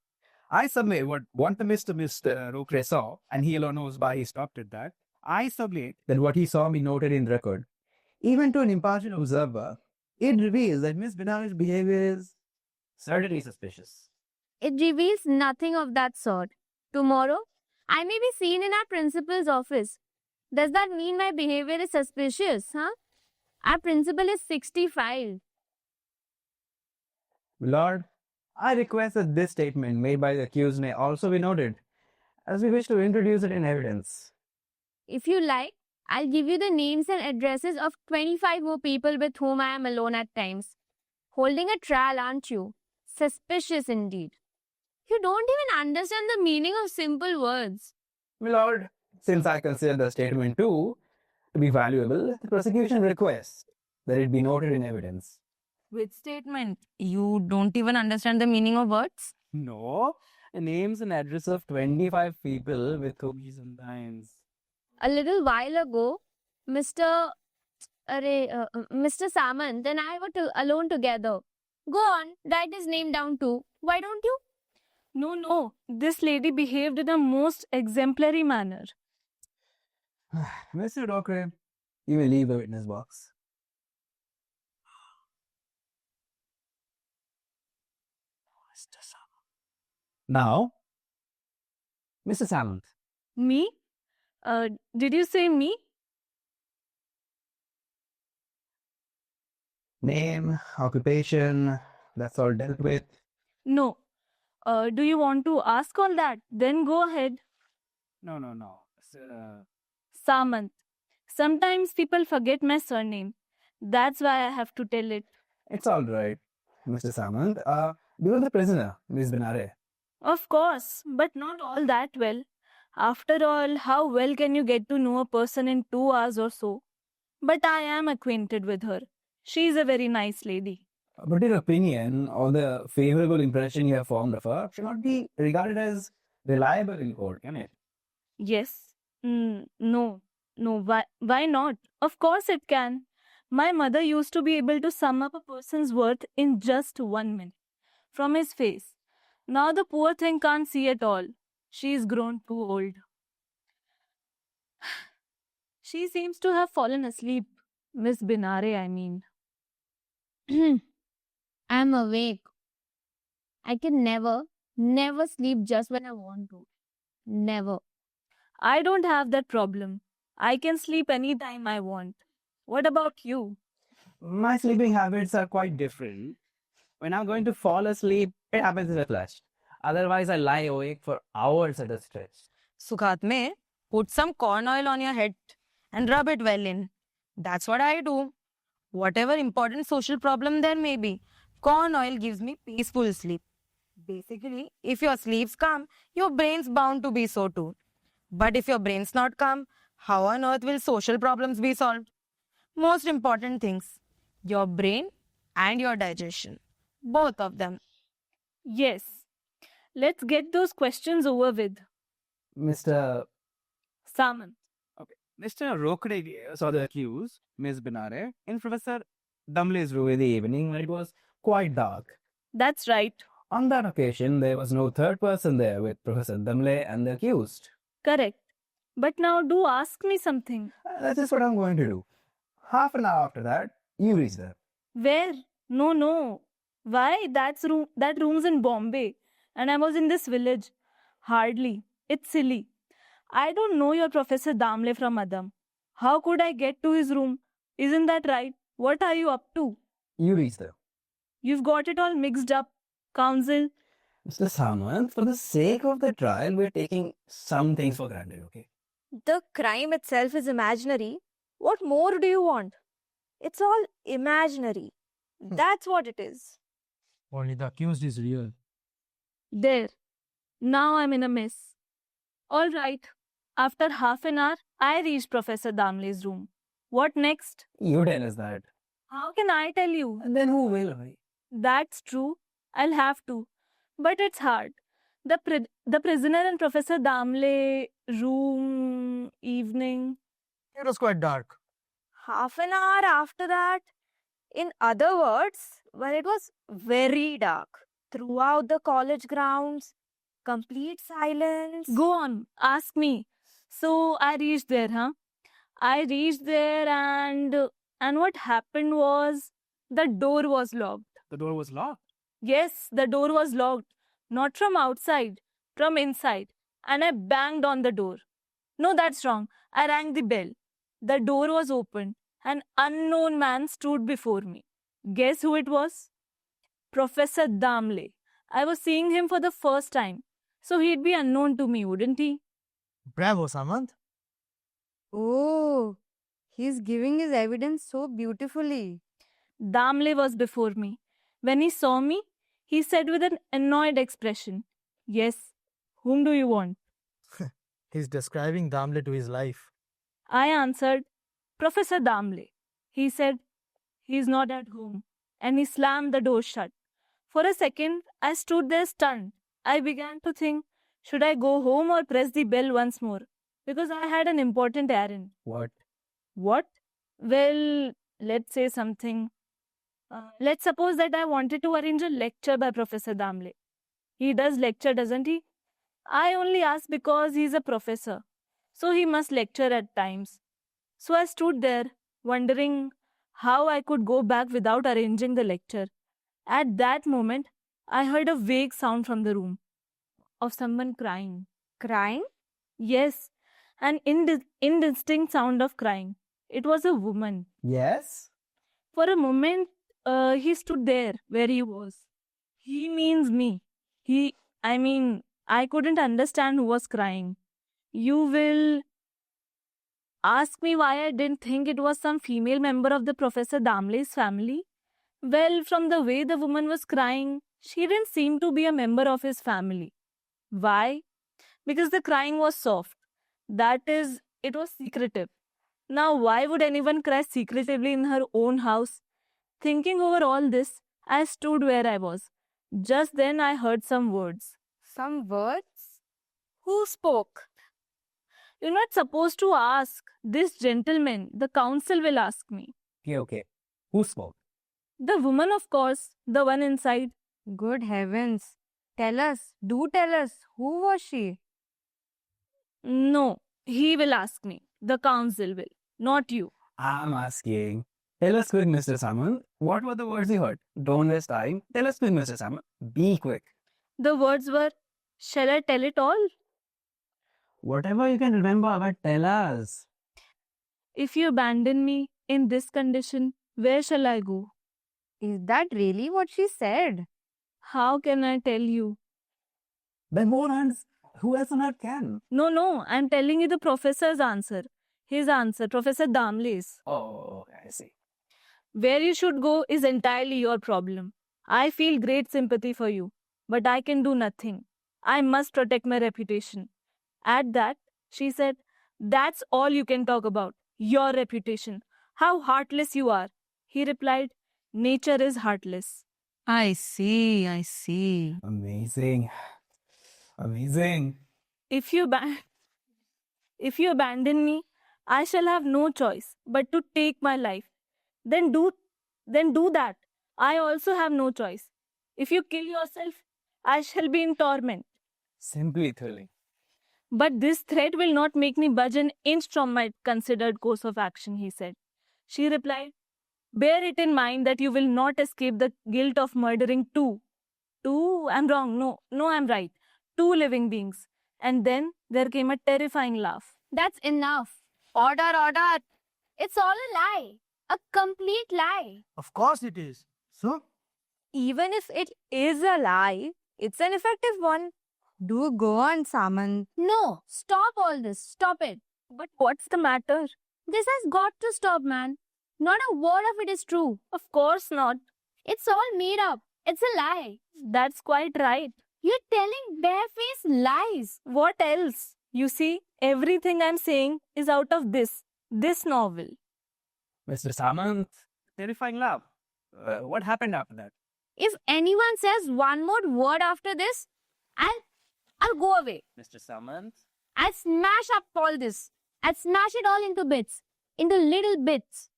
I submit what the Mr. Rokre saw, and he alone knows why he stopped at that. I submit that what he saw be noted in record. Even to an impartial observer, it reveals that Miss Binare's behavior is certainly suspicious. It reveals nothing of that sort. Tomorrow, I may be seen in our principal's office. Does that mean my behavior is suspicious, huh? Our principal is 65. My lord, I request that this statement made by the accused may also be noted, as we wish to introduce it in evidence. If you like, I'll give you the names and addresses of 25 more people with whom I am alone at times. Holding a trial, aren't you? Suspicious indeed. You don't even understand the meaning of simple words. My lord, since I consider the statement too to be valuable, the prosecution requests that it be noted in evidence. Which statement? You don't even understand the meaning of words? No, names and address of 25 people with whom he sometimes. A little while ago, Mr. Mr. Samant and I were alone together. Go on, write his name down too. Why don't you? No. This lady behaved in a most exemplary manner. Mr. Rokre, you may leave the witness box. Now, Mr. Samant. Me? Did you say me? Name, occupation, that's all dealt with. No. Do you want to ask all that? Then go ahead. No. Samant. Sometimes people forget my surname. That's why I have to tell it. It's all right, Mr. Samant. You are the prisoner, Miss Binare. Of course, but not all that well. After all, how well can you get to know a person in 2 hours or so? But I am acquainted with her. She is a very nice lady. But your opinion or the favorable impression you have formed of her should not be regarded as reliable in court, can it? Yes. No. Why not? Of course it can. My mother used to be able to sum up a person's worth in just 1 minute from his face. Now the poor thing can't see at all. She is grown too old. She seems to have fallen asleep. Miss Binare, I mean. I'm awake. I can never sleep just when I want to. Never. I don't have that problem. I can sleep anytime I want. What about you? My sleeping habits are quite different. When I'm going to fall asleep, it happens in a flash. Otherwise, I lie awake for hours at a stretch. Sukhatme, put some corn oil on your head and rub it well in. That's what I do. Whatever important social problem there may be, corn oil gives me peaceful sleep. Basically, if your sleep's calm, your brain's bound to be so too. But if your brain's not calm, how on earth will social problems be solved? Most important things, your brain and your digestion. Both of them. Yes. Let's get those questions over with. Mr. Samant. Mr. Rokre saw the accused, Miss Binare, in Professor Damle's room in the evening when it was quite dark. That's right. On that occasion, there was no third person there with Professor Damle and the accused. Correct. But now do ask me something. That's just what I'm going to do. Half an hour after that, you reach there. Where? No. Why? That room's in Bombay. And I was in this village. Hardly. It's silly. I don't know your Professor Damle from Adam. How could I get to his room? Isn't that right? What are you up to? You reach there. You've got it all mixed up. Counsel. Mr. Samant, for the sake of the trial, we're taking some things for granted, okay? The crime itself is imaginary. What more do you want? It's all imaginary. That's what it is. Only the accused is real. There. Now I'm in a mess. All right. After half an hour, I reached Professor Damle's room. What next? You tell us that. How can I tell you? And then who will? That's true. I'll have to. But it's hard. The prisoner and Professor Damle room evening. It was quite dark. Half an hour after that, in other words, well, it was very dark. Throughout the college grounds, complete silence. Go on, ask me. So I reached there, huh? I reached there and what happened was the door was locked. The door was locked. Yes, the door was locked. Not from outside, from inside. And I banged on the door. No, that's wrong. I rang the bell. The door was opened. An unknown man stood before me. Guess who it was? Professor Damle. I was seeing him for the first time. So he'd be unknown to me, wouldn't he? Bravo, Samant. Oh, he's giving his evidence so beautifully. Damle was before me. When he saw me, he said with an annoyed expression, "Yes, whom do you want?" He's describing Damle to his life. I answered, "Professor Damle." He said, "He's not at home," and he slammed the door shut. For a second, I stood there stunned. I began to think, should I go home or press the bell once more? Because I had an important errand. What? What? Well, let's say something. Let's suppose that I wanted to arrange a lecture by Professor Damle. He does lecture, doesn't he? I only ask because he's a professor. So he must lecture at times. So I stood there, wondering how I could go back without arranging the lecture. At that moment, I heard a vague sound from the room of someone crying. Crying? Yes, an indistinct sound of crying. It was a woman. Yes? For a moment, he stood there where he was. He means me. I couldn't understand who was crying. You will ask me why I didn't think it was some female member of the Professor Damle's family? Well, from the way the woman was crying, she didn't seem to be a member of his family. Why? Because the crying was soft. That is, it was secretive. Now, why would anyone cry secretively in her own house? Thinking over all this, I stood where I was. Just then, I heard some words. Some words? Who spoke? You're not supposed to ask. This gentleman, the council, will ask me. Okay. Who spoke? The woman, of course, the one inside. Good heavens. Tell us, do tell us, who was she? No, he will ask me. The council will, not you. I'm asking. Tell us quick, Mr. Samant. What were the words you heard? Don't waste time. Tell us quick, Mr. Samant. Be quick. The words were, shall I tell it all? Whatever you can remember, but tell us. If you abandon me in this condition, where shall I go? Is that really what she said? How can I tell you? Then more hands. Who else on earth can? No, I'm telling you the professor's answer. His answer, Professor Damle's. Oh, I see. Where you should go is entirely your problem. I feel great sympathy for you, but I can do nothing. I must protect my reputation. At that, she said, that's all you can talk about. Your reputation. How heartless you are. He replied, nature is heartless. I see. Amazing. Amazing. If you abandon me, I shall have no choice but to take my life. Then do that. I also have no choice. If you kill yourself, I shall be in torment. Simply thrilling. But this threat will not make me budge an inch from my considered course of action, he said. She replied, bear it in mind that you will not escape the guilt of murdering two. I'm wrong. No, I'm right. 2 living beings. And then there came a terrifying laugh. That's enough. Order. It's all a lie. A complete lie. Of course it is. So? Even if it is a lie, it's an effective one. Do go on, Samant. No, stop all this. Stop it. But what's the matter? This has got to stop, man. Not a word of it is true. Of course not. It's all made up. It's a lie. That's quite right. You're telling barefaced lies. What else? You see, everything I'm saying is out of this novel. Mr. Samant, terrifying laugh. What happened after that? If anyone says one more word after this, I'll go away. Mr. Samant? I'll smash up all this. I'll smash it all into bits. into little bits.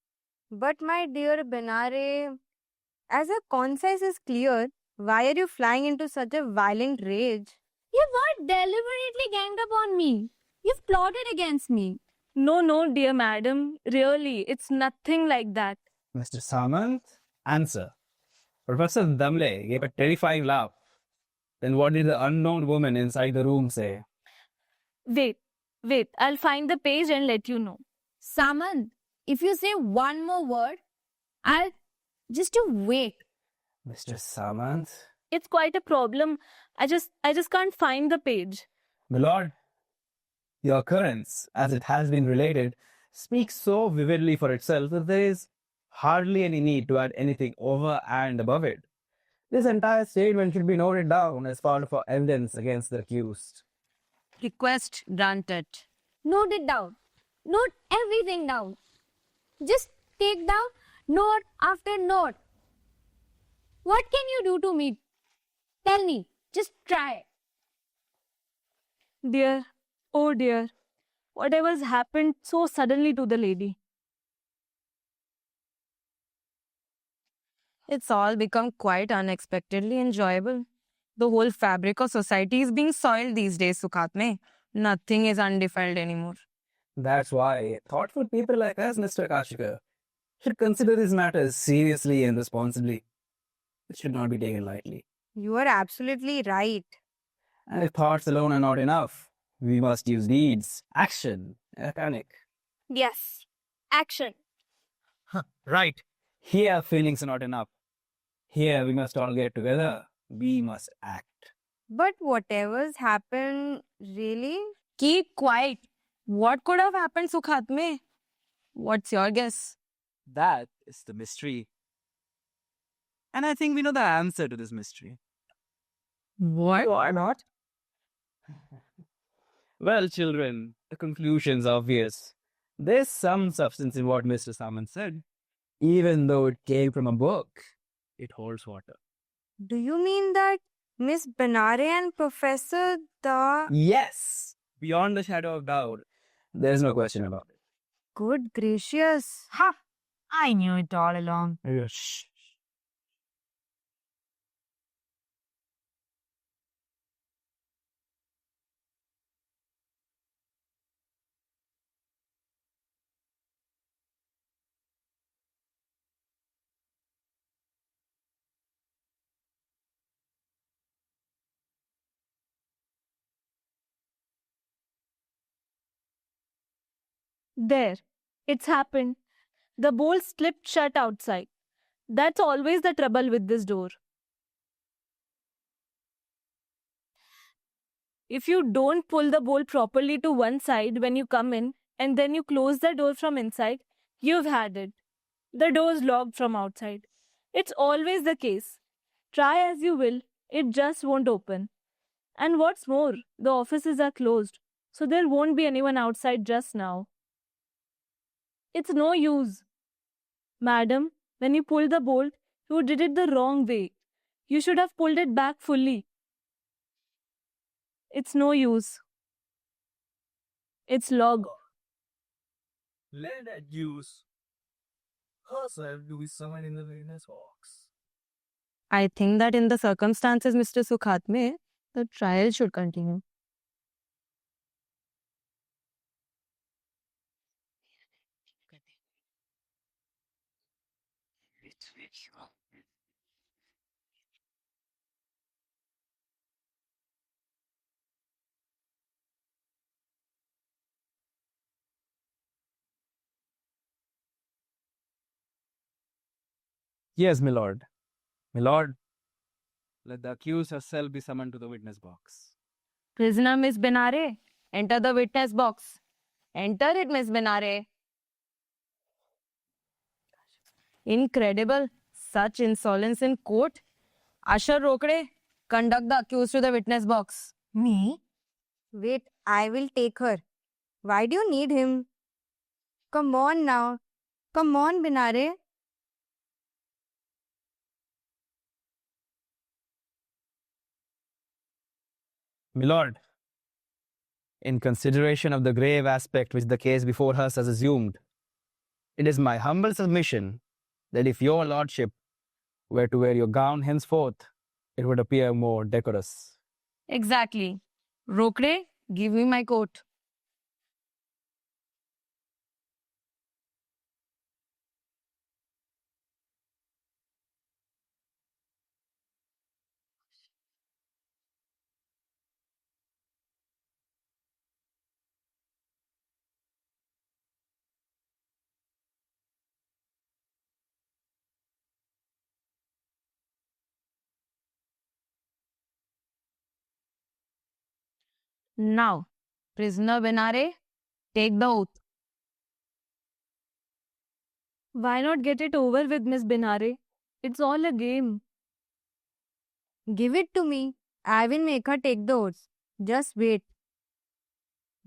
But my dear Benare, as a conscience is clear, why are you flying into such a violent rage? You've not deliberately ganged up on me. You've plotted against me. No, no, dear madam. Really, it's nothing like that. Mr. Samant, answer. Professor Damle gave a terrifying laugh. Then what did the unknown woman inside the room say? Wait, wait. I'll find the page and let you know. Samant, if you say one more word, I'll just you wait. Mr. Samant? It's quite a problem. I just can't find the page. My lord, the occurrence, as it has been related, speaks so vividly for itself that there is hardly any need to add anything over and above it. This entire statement should be noted down as part of evidence against the accused. Request granted. Note it down. Note everything down. Just take down note after note. What can you do to me? Tell me. Just try. Dear, oh dear, whatever's happened so suddenly to the lady. It's all become quite unexpectedly enjoyable. The whole fabric of society is being soiled these days, Sukhatme. Nothing is undefiled anymore. That's why thoughtful people like us, Mr. Kashika, should consider these matters seriously and responsibly. It should not be taken lightly. You are absolutely right. And if thoughts alone are not enough, we must use deeds, action, and panic. Yes. Action. Right. Here, feelings are not enough. Here, we must all get together. We must act. But whatever's happened, really? Keep quiet. What could have happened, Sukhatme? What's your guess? That is the mystery. And I think we know the answer to this mystery. What? Why not? Well, children, the conclusion's obvious. There's some substance in what Mr. Samant said. Even though it came from a book, it holds water. Do you mean that Miss Benare and Professor Da... Yes! Beyond the shadow of doubt. There's no question about it. Good gracious. Ha! I knew it all along. Yes. There, it's happened. The bolt slipped shut outside. That's always the trouble with this door. If you don't pull the bolt properly to one side when you come in and then you close the door from inside, you've had it. The door's locked from outside. It's always the case. Try as you will, it just won't open. And what's more, the offices are closed, so there won't be anyone outside just now. It's no use. Madam, when you pulled the bolt, you did it the wrong way. You should have pulled it back fully. It's no use. It's locked. Let that use herself to be summoned in the witness box. I think that in the circumstances, Mr. Sukhatme, the trial should continue. Yes, my lord. My lord, let the accused herself be summoned to the witness box. Prisoner Miss Benare, enter the witness box. Enter it, Miss Benare. Incredible. Such insolence in court. Usher Rokde, conduct the accused to the witness box. Me? Wait, I will take her. Why do you need him? Come on now. Come on, Benare. My lord, in consideration of the grave aspect which the case before us has assumed, It is my humble submission that if your lordship were to wear your gown henceforth, it would appear more decorous. Exactly. Rokre, give me my coat. Now, prisoner Benare, take the oath. Why not get it over with, Miss Binare? It's all a game. Give it to me. I will make her take the oaths. Just wait.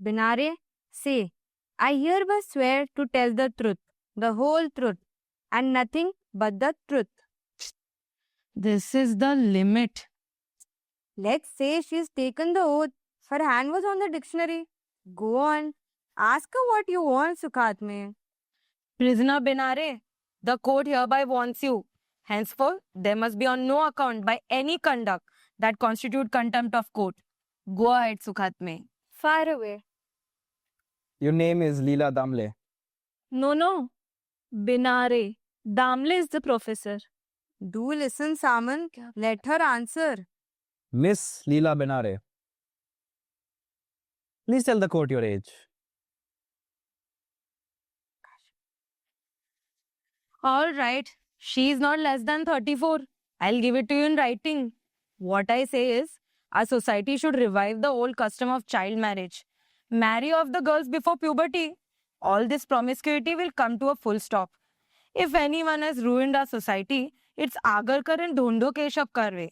Binare, say, I hereby swear to tell the truth, the whole truth, and nothing but the truth. This is the limit. Let's say she's taken the oath. Her hand was on the dictionary. Go on. Ask her what you want, Sukhatme. Prisoner Benare, the court hereby warns you. Henceforth, there must be on no account by any conduct that constitute contempt of court. Go ahead, Sukhatme. Fire away. Your name is Leela Damle. No. Binare. Damle is the professor. Do listen, Saman. Let her answer. Miss Leela Benare. Please tell the court your age. All right, she is not less than 34. I'll give it to you in writing. What I say is, our society should revive the old custom of child marriage. Marry off the girls before puberty. All this promiscuity will come to a full stop. If anyone has ruined our society, it's Agarkar and Dhondo Keshav Karve.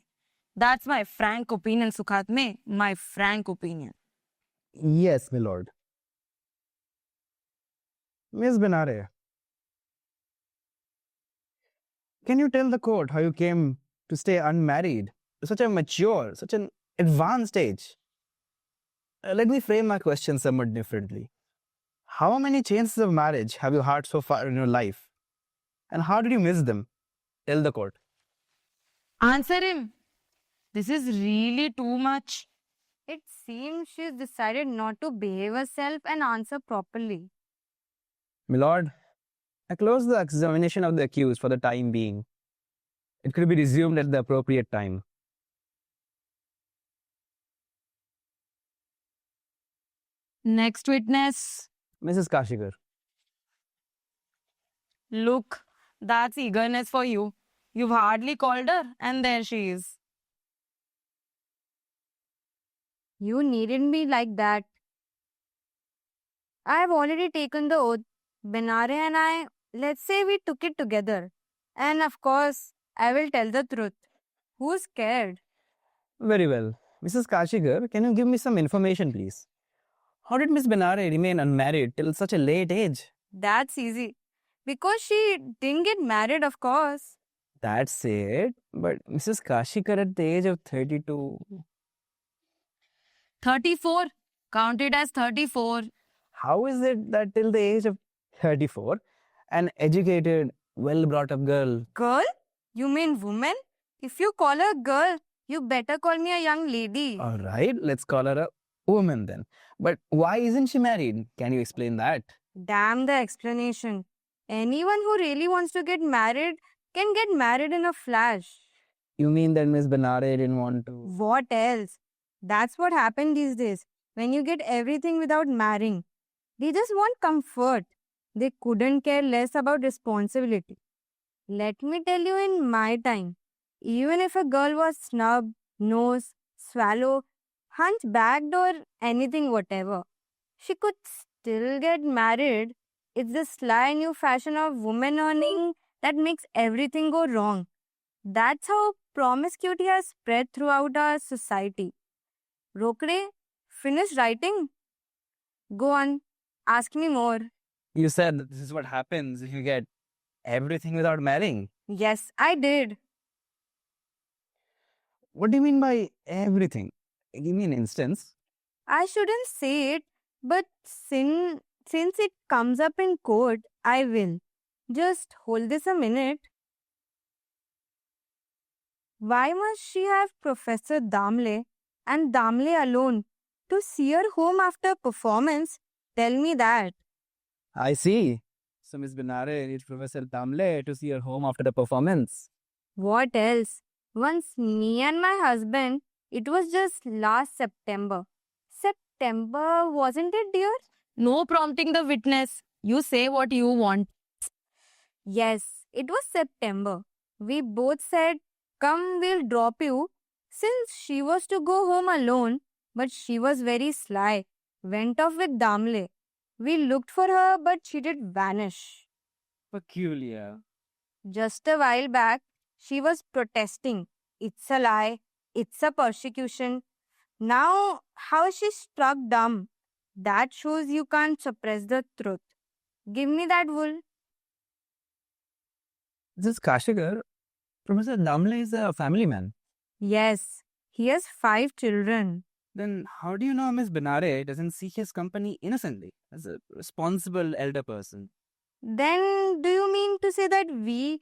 That's my frank opinion, Sukhatme. My frank opinion. Yes, my lord. Miss Benare, can you tell the court how you came to stay unmarried at such a mature, such an advanced age? Let me frame my question somewhat differently. How many chances of marriage have you had so far in your life? And how did you miss them? Tell the court. Answer him. This is really too much. It seems she's decided not to behave herself and answer properly. My lord, I close the examination of the accused for the time being. It could be resumed at the appropriate time. Next witness. Mrs. Kashikar. Look, that's eagerness for you. You've hardly called her, and there she is. You needn't be like that. I have already taken the oath. Benare and I, let's say we took it together. And of course, I will tell the truth. Who's scared? Very well. Mrs. Kashikar, can you give me some information, please? How did Miss Benare remain unmarried till such a late age? That's easy. Because she didn't get married, of course. That's it. But Mrs. Kashikar at the age of 32. 34. Counted as 34. How is it that till the age of 34, an educated, well brought up girl? Girl? You mean woman? If you call her girl, you better call me a young lady. Alright, let's call her a woman then. But why isn't she married? Can you explain that? Damn the explanation. Anyone who really wants to get married can get married in a flash. You mean that Miss Benare didn't want to? What else? That's what happened these days. When you get everything without marrying, they just want comfort. They couldn't care less about responsibility. Let me tell you, in my time, even if a girl was snub, nose, swallow, hunchbacked or anything whatever, she could still get married. It's the sly new fashion of women earning that makes everything go wrong. That's how promiscuity has spread throughout our society. Rokre, finish writing? Go on, ask me more. You said that this is what happens if you get everything without marrying. Yes, I did. What do you mean by everything? Give me an instance. I shouldn't say it, but since it comes up in court, I will. Just hold this a minute. Why must she have Professor Damle and Damle alone to see her home after performance? Tell me that. I see. So Miss Binare needs Professor Damle to see her home after the performance. What else? Once me and my husband, it was just last September. September, wasn't it, dear? No prompting the witness. You say what you want. Yes, it was September. We both said, come, we'll drop you. Since she was to go home alone, but she was very sly, went off with Damle. We looked for her, but she did vanish. Peculiar. Just a while back, she was protesting. It's a lie. It's a persecution. Now, how is she struck dumb? That shows you can't suppress the truth. Give me that wool. This is Kashikar. Professor Damle is a family man. Yes, he has 5 children. Then how do you know Miss Binare doesn't see his company innocently as a responsible elder person? Then, do you mean to say that we,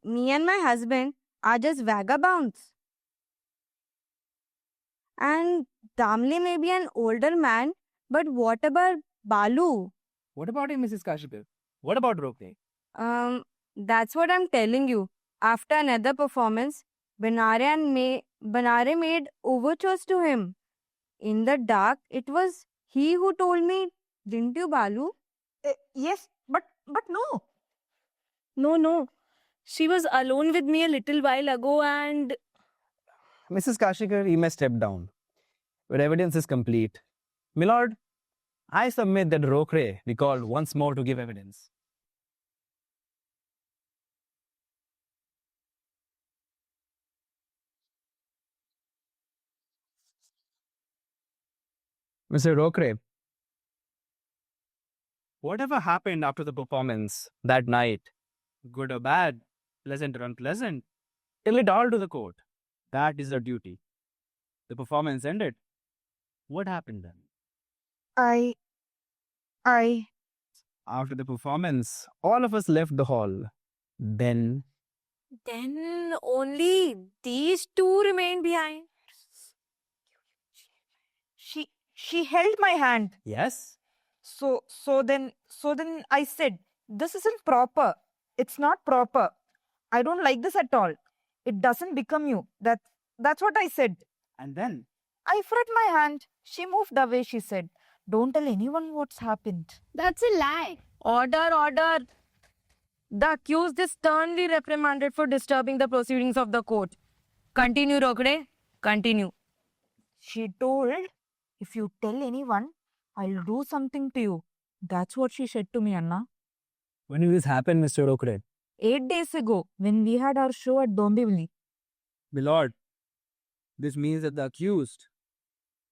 me and my husband, are just vagabonds? And Damle may be an older man, but what about Balu? What about him, Mrs. Kashikar? What about Rokde? That's what I'm telling you. After another performance, Banare made overtures to him. In the dark, it was he who told me, didn't you, Balu? Yes, but no. No. She was alone with me a little while ago and Mrs. Kashikar, you may step down. But evidence is complete. Milord, I submit that Rokre be called once more to give evidence. Mr. Rokre, whatever happened after the performance that night, good or bad, pleasant or unpleasant, tell it all to the court. That is our duty. The performance ended. What happened then? I. After the performance, all of us left the hall. Then, Then only these 2 remained behind. She held my hand. yes, So then I said, this isn't proper. It's not proper. I don't like this at all. It doesn't become you. That's what I said. And then? I freed my hand. She moved away, she said. Don't tell anyone what's happened. That's a lie. Order. The accused is sternly reprimanded for disturbing the proceedings of the court. Continue, Rokde. Continue. She told, if you tell anyone, I'll do something to you. That's what she said to me, Anna. when did this happen, Mr. Rokre? 8 days ago, when we had our show at Dombivli. Milord, this means that the accused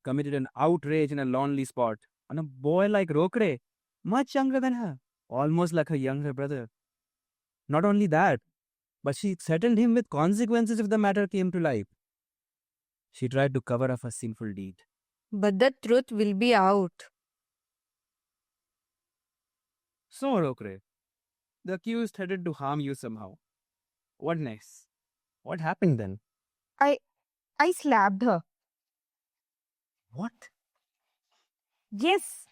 committed an outrage in a lonely spot on a boy like Rokre, much younger than her, almost like her younger brother. Not only that, but she threatened him with consequences if the matter came to light. She tried to cover up her sinful deed. But the truth will be out. So, Rokre, the accused threatened to harm you somehow. What next? What happened then? I slapped her. What? Yes,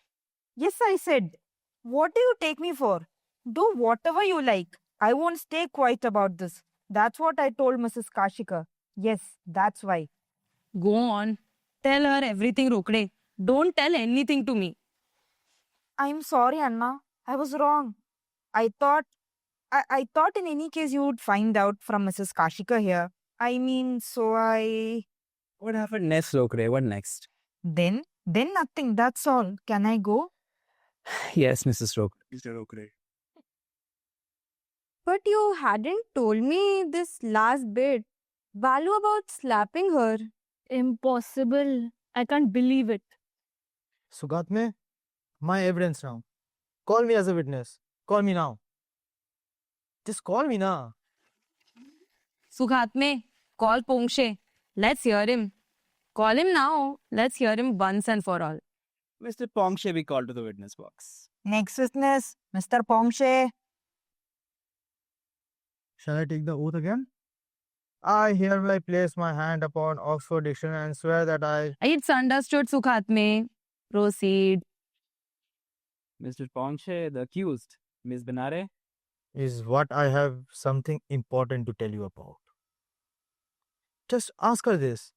I said. What do you take me for? Do whatever you like. I won't stay quiet about this. That's what I told Mrs. Kashikar. Yes, that's why. Go on. Tell her everything, Rokde. Don't tell anything to me. I'm sorry, Anna. I was wrong. I thought in any case you would find out from Mrs. Kashikar here. I mean, so I... What happened next, Rokre? What next? Then nothing. That's all. Can I go? Yes, Mrs. Rokre. Mr. Rokre. But you hadn't told me this last bit. Balu about slapping her. impossible. I can't believe it. Sugatme, my evidence now. Call me as a witness. Call me now. Just call me now. Sughatme, call Pongshe. Let's hear him. Call him now. Let's hear him once and for all. Mr. Pongshe be called to the witness box. Next witness, Mr. Pongshe. Shall I take the oath again? I hereby place my hand upon Oxford Dictionary and swear that I. It's understood, Sukhatme. Proceed. Mr. Pongshe, the accused, Miss Benare. Is what I have something important to tell you about. Just ask her this.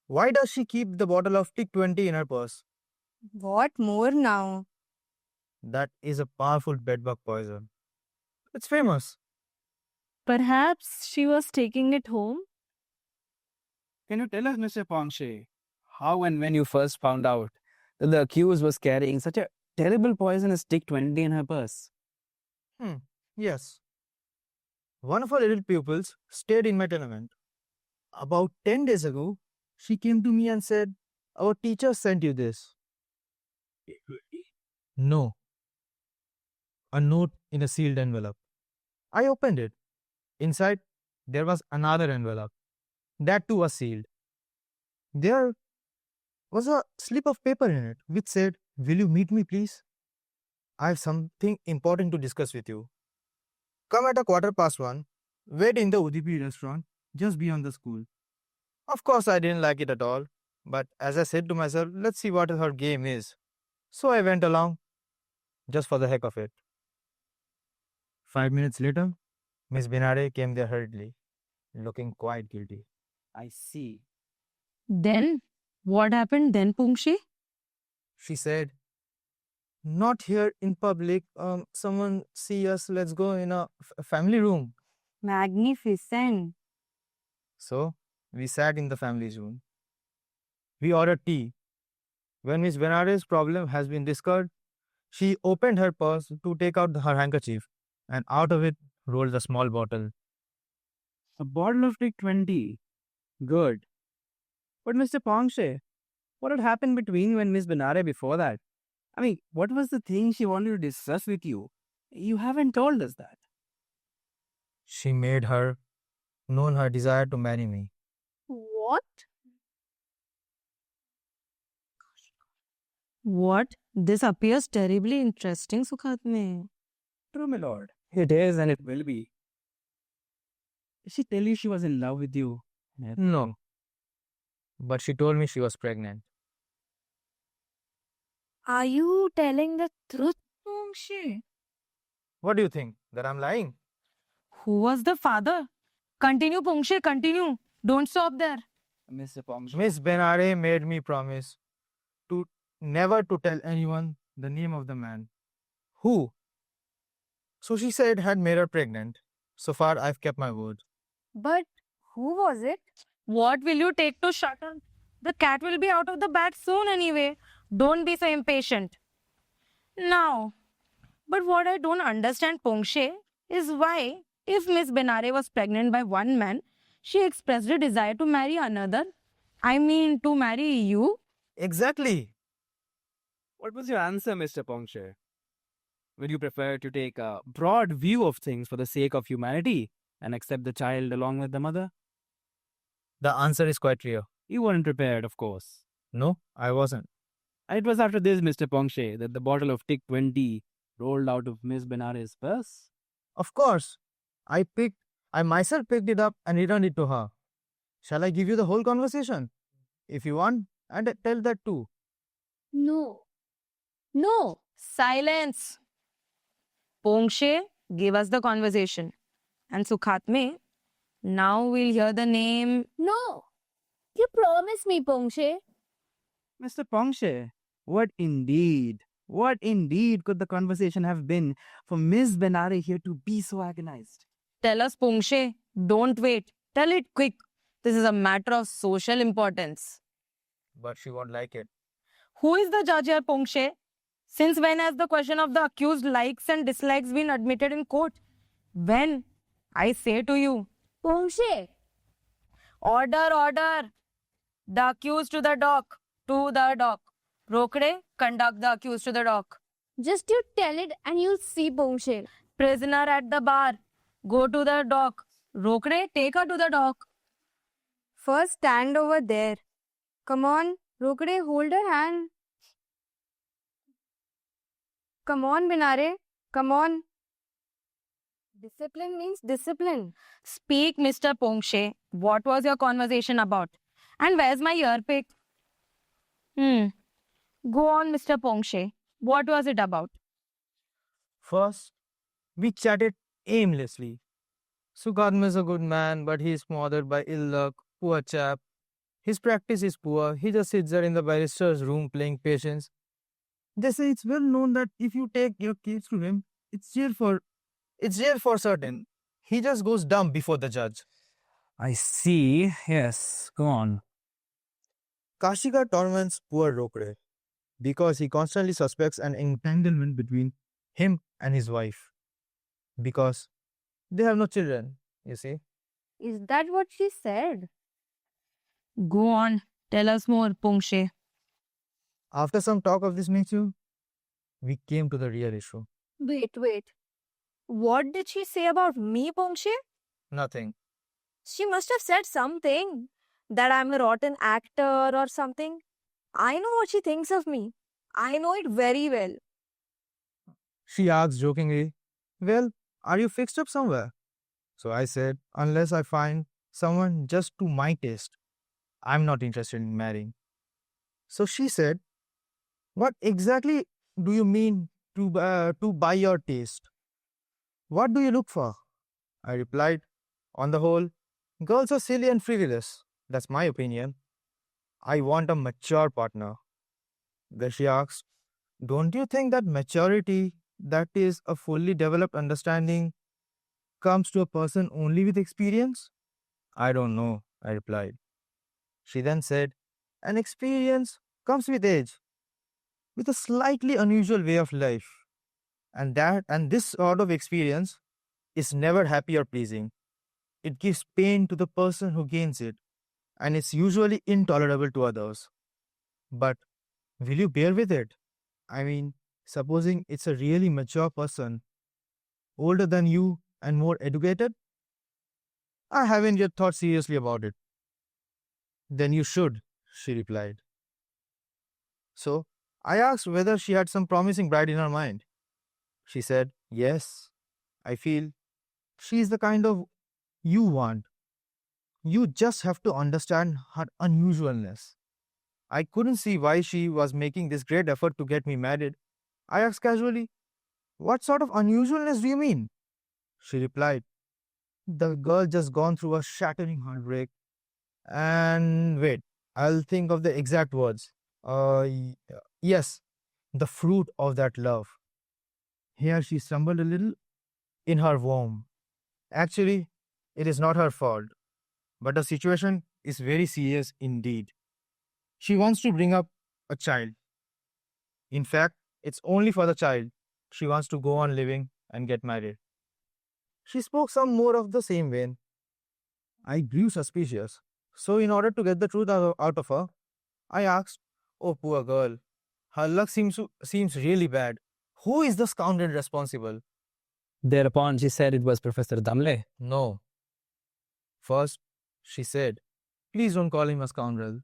Why does she keep the bottle of Tick 20 in her purse? What more now? That is a powerful bedbug poison. It's famous. Perhaps she was taking it home. Can you tell us, Mr. Pongshe, how and when you first found out that the accused was carrying such a terrible poisonous Tick 20 in her purse? Yes. One of her little pupils stayed in my tenement. About 10 days ago, she came to me and said, "Our teacher sent you this." No. A note in a sealed envelope. I opened it. Inside, there was another envelope. That too was sealed. There was a slip of paper in it which said, "Will you meet me, please? I have something important to discuss with you. Come at 1:15. Wait in the Udupi restaurant just beyond the school." Of course, I didn't like it at all. But as I said to myself, let's see what her game is. So I went along just for the heck of it. 5 minutes later, Miss Binare came there hurriedly, looking quite guilty. I see. Then, what happened then, Pungshe? She said, "Not here in public. Someone see us. Let's go in a family room." Magnificent. So we sat in the family room. We ordered tea. When Miss Benare's problem has been discovered, she opened her purse to take out her handkerchief, and out of it rolled a small bottle. A bottle of Tick 20. Good. But Mr. Pongshe, what had happened between you and Miss Benare before that? I mean, what was the thing she wanted to discuss with you? You haven't told us that. She made her known her desire to marry me. What? What? This appears terribly interesting, Sukhatme. True, my lord. It is and it will be. Did she tell you she was in love with you? No. But she told me she was pregnant. Are you telling the truth? Pungshe. What do you think? That I'm lying? Who was the father? Continue, Pungshe, continue. Don't stop there. Mr. Pongshe. Miss Benare made me promise to never to tell anyone the name of the man. Who? So she said had made her pregnant. So far, I've kept my word. But who was it? What will you take to shut up? The cat will be out of the bag soon anyway. Don't be so impatient. Now, but what I don't understand, Pungshe, is why, if Miss Benare was pregnant by one man, she expressed a desire to marry another. I mean, to marry you. Exactly. What was your answer, Mr. Pongshe? Would you prefer to take a broad view of things for the sake of humanity and accept the child along with the mother? The answer is quite clear. You weren't prepared, of course. No, I wasn't. And it was after this, Mr. Pongshe, that the bottle of Tick 20 rolled out of Miss Benare's purse. Of course. I myself picked it up and returned it to her. Shall I give you the whole conversation? If you want, and I tell that too. No. No. Silence. Pungshe, give us the conversation. And Sukhatme, now we'll hear the name. No. You promised me, Pungshe. Mr. Pongshe, what indeed could the conversation have been for Miss Benare here to be so agonized? Tell us, Pungshe. Don't wait. Tell it quick. This is a matter of social importance. But she won't like it. Who is the judge here, Pungshe? Since when has the question of the accused likes and dislikes been admitted in court? When? I say to you. Pungshe. Order, order. The accused to the dock. To the dock. Rokde, conduct the accused to the dock. Just you tell it and you'll see, Pungshe. Prisoner at the bar. Go to the dock. Rokde, take her to the dock. First stand over there. Come on, Rokde, hold her hand. Come on, Binare. Come on. Discipline means discipline. Speak, Mr. Pongshe. What was your conversation about? And where's my earpick? Go on, Mr. Pongshe. What was it about? First, we chatted aimlessly. Sukadam is a good man, but he is smothered by ill luck. Poor chap. His practice is poor. He just sits there in the barrister's room playing patience. They say it's well known that if you take your case to him, it's jail for certain. He just goes dumb before the judge. I see. Yes, go on. Kashika torments poor Rokre because he constantly suspects an entanglement between him and his wife. Because they have no children, you see. Is that what she said? Go on. Tell us more, Pongshe. After some talk of this nature, we came to the real issue. Wait. What did she say about me, Pongshe? Nothing. She must have said something. That I'm a rotten actor or something. I know what she thinks of me. I know it very well. She asked jokingly, "Well, are you fixed up somewhere?" So I said, "Unless I find someone just to my taste, I'm not interested in marrying." So she said, "What exactly do you mean to buy your taste? What do you look for?" I replied, "On the whole, girls are silly and frivolous. That's my opinion. I want a mature partner." Then she asked, "Don't you think that maturity, that is a fully developed understanding, comes to a person only with experience?" "I don't know," I replied. She then said, "An experience comes with age, with a slightly unusual way of life. And this sort of experience is never happy or pleasing. It gives pain to the person who gains it, and it's usually intolerable to others. But will you bear with it? I mean, supposing it's a really mature person, older than you and more educated?" "I haven't yet thought seriously about it." "Then you should," she replied. So I asked whether she had some promising bride in her mind. She said, "Yes, I feel she's the kind of you want. You just have to understand her unusualness." I couldn't see why she was making this great effort to get me married. I asked casually, "What sort of unusualness do you mean?" She replied, "The girl just gone through a shattering heartbreak. And wait, I'll think of the exact words. Yes, the fruit of that love." Here she stumbled a little in her womb. Actually, it is not her fault, but the situation is very serious indeed. She wants to bring up a child. In fact, it's only for the child. She wants to go on living and get married. She spoke some more of the same vein. I grew suspicious. So, in order to get the truth out of her, I asked, "Oh, poor girl. Her luck seems really bad. Who is the scoundrel responsible?" Thereupon, she said it was Professor Damle. "No." First, she said, "Please don't call him a scoundrel.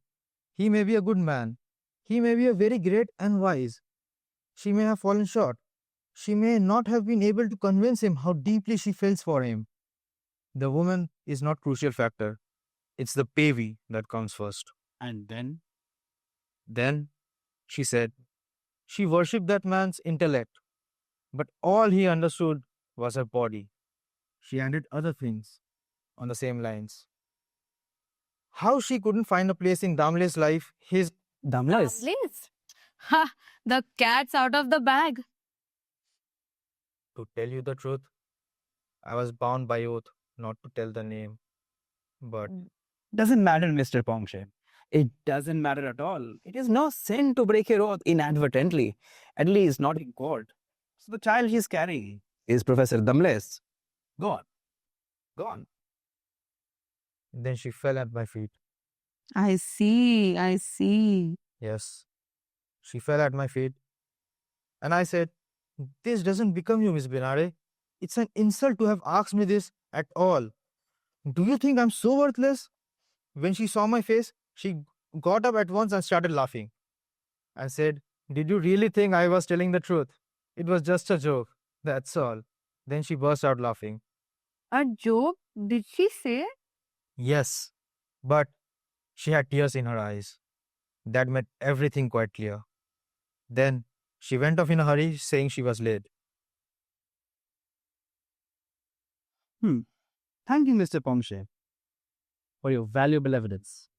He may be a good man. He may be a very great and wise. She may have fallen short. She may not have been able to convince him how deeply she feels for him. The woman is not crucial factor. It's the pavy that comes first." And then? Then, she said, she worshipped that man's intellect, but all he understood was her body. She added other things on the same lines. How she couldn't find a place in Damle's life, his Damla is. Liz. Ha! The cat's out of the bag. To tell you the truth, I was bound by oath not to tell the name. But Doesn't matter, Mr. Pongshe. It doesn't matter at all. It is no sin to break your oath inadvertently, at least not in court. So the child he's carrying is Professor Damle's. Go on. Go on. then she fell at my feet. I see. Yes, she fell at my feet. And I said, "This doesn't become you, Miss Binare. It's an insult to have asked me this at all. Do you think I'm so worthless?" When she saw my face, she got up at once and started laughing and said, "Did you really think I was telling the truth? It was just a joke. That's all." Then she burst out laughing. A joke? Did she say? Yes, but she had tears in her eyes. That made everything quite clear. Then she went off in a hurry, saying she was late. Thank you, Mr. Pongshe, for your valuable evidence.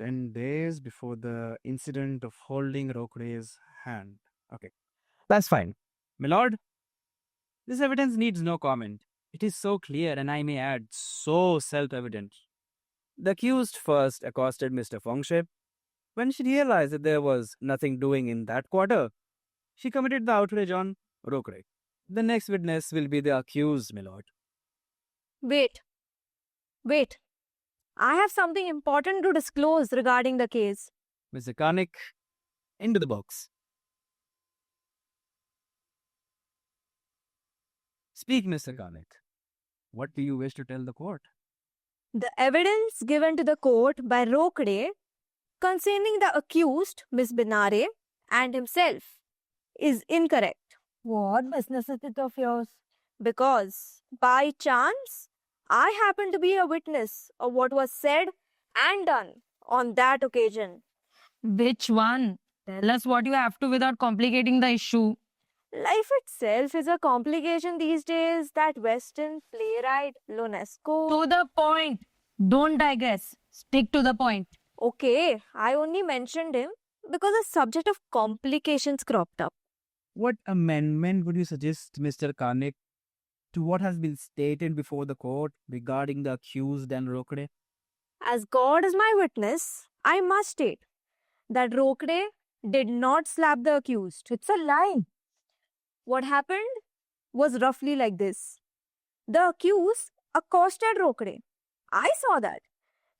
10 days before the incident of holding Rokre's hand. Okay, that's fine. My lord, this evidence needs no comment. It is so clear and I may add, so self-evident. The accused first accosted Mr. Pongshe. When she realized that there was nothing doing in that quarter, she committed the outrage on Rokre. The next witness will be the accused, my lord. Wait. Wait. I have something important to disclose regarding the case. Mr. Karnik, into the box. Speak, Mr. Karnik. What do you wish to tell the court? The evidence given to the court by Rokde concerning the accused, Miss Binare, and himself is incorrect. What business is it of yours? Because, by chance, I happen to be a witness of what was said and done on that occasion. Which one? Tell us what you have to without complicating the issue. Life itself is a complication these days. That Western playwright, Ionesco. To the point. Don't digress. Stick to the point. Okay, I only mentioned him because a subject of complications cropped up. What amendment would you suggest, Mr. Karnik, to what has been stated before the court regarding the accused and Rokde? As God is my witness, I must state that Rokde did not slap the accused. It's a lie. What happened was roughly like this. The accused accosted Rokde. I saw that.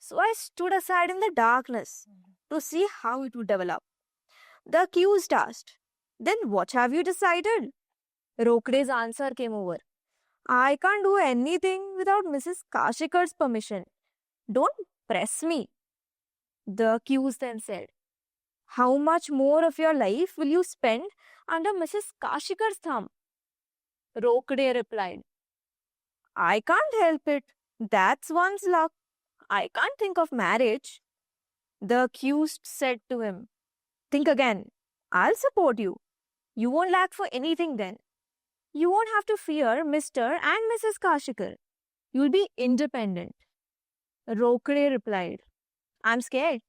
So I stood aside in the darkness to see how it would develop. The accused asked, "Then what have you decided?" Rokde's answer came over. "I can't do anything without Mrs. Kashikar's permission. Don't press me." The accused then said, "How much more of your life will you spend under Mrs. Kashikar's thumb?" Rokde replied, "I can't help it. That's one's luck. I can't think of marriage." The accused said to him, "Think again. I'll support you. You won't lack for anything then. You won't have to fear Mr. and Mrs. Kashikar. You'll be independent." Rokde replied, "I'm scared.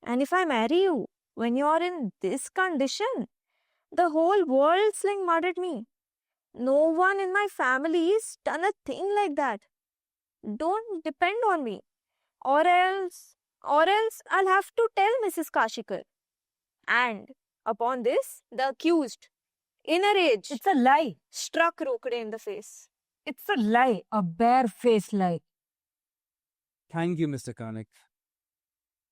And if I marry you when you're in this condition, the whole world sling mud at me. No one in my family's done a thing like that. Don't depend on me. Or else I'll have to tell Mrs. Kashikar." And upon this, the accused, in a rage, It's a lie. struck Rokde in the face. It's a lie. A bare-faced lie. Thank you, Mr. Karnik.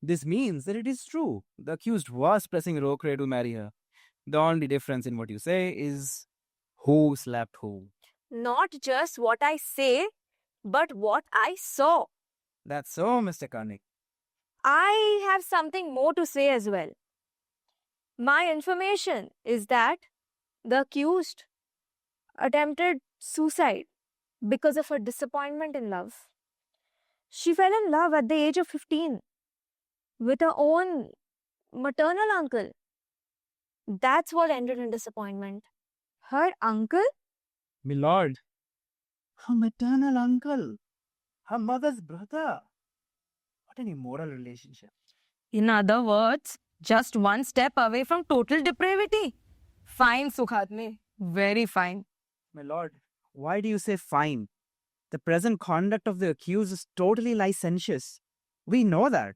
This means that it is true. The accused was pressing Rokre to marry her. The only difference in what you say is who slapped who. Not just what I say, but what I saw. That's so, Mr. Karnik. I have something more to say as well. My information is that the accused attempted suicide because of her disappointment in love. She fell in love at the age of 15 with her own maternal uncle. That's what ended in disappointment. Her uncle? My lord, her maternal uncle, her mother's brother. What an immoral relationship. In other words, just one step away from total depravity. Fine, Sukhatme. Very fine. My lord, why do you say fine? The present conduct of the accused is totally licentious. We know that.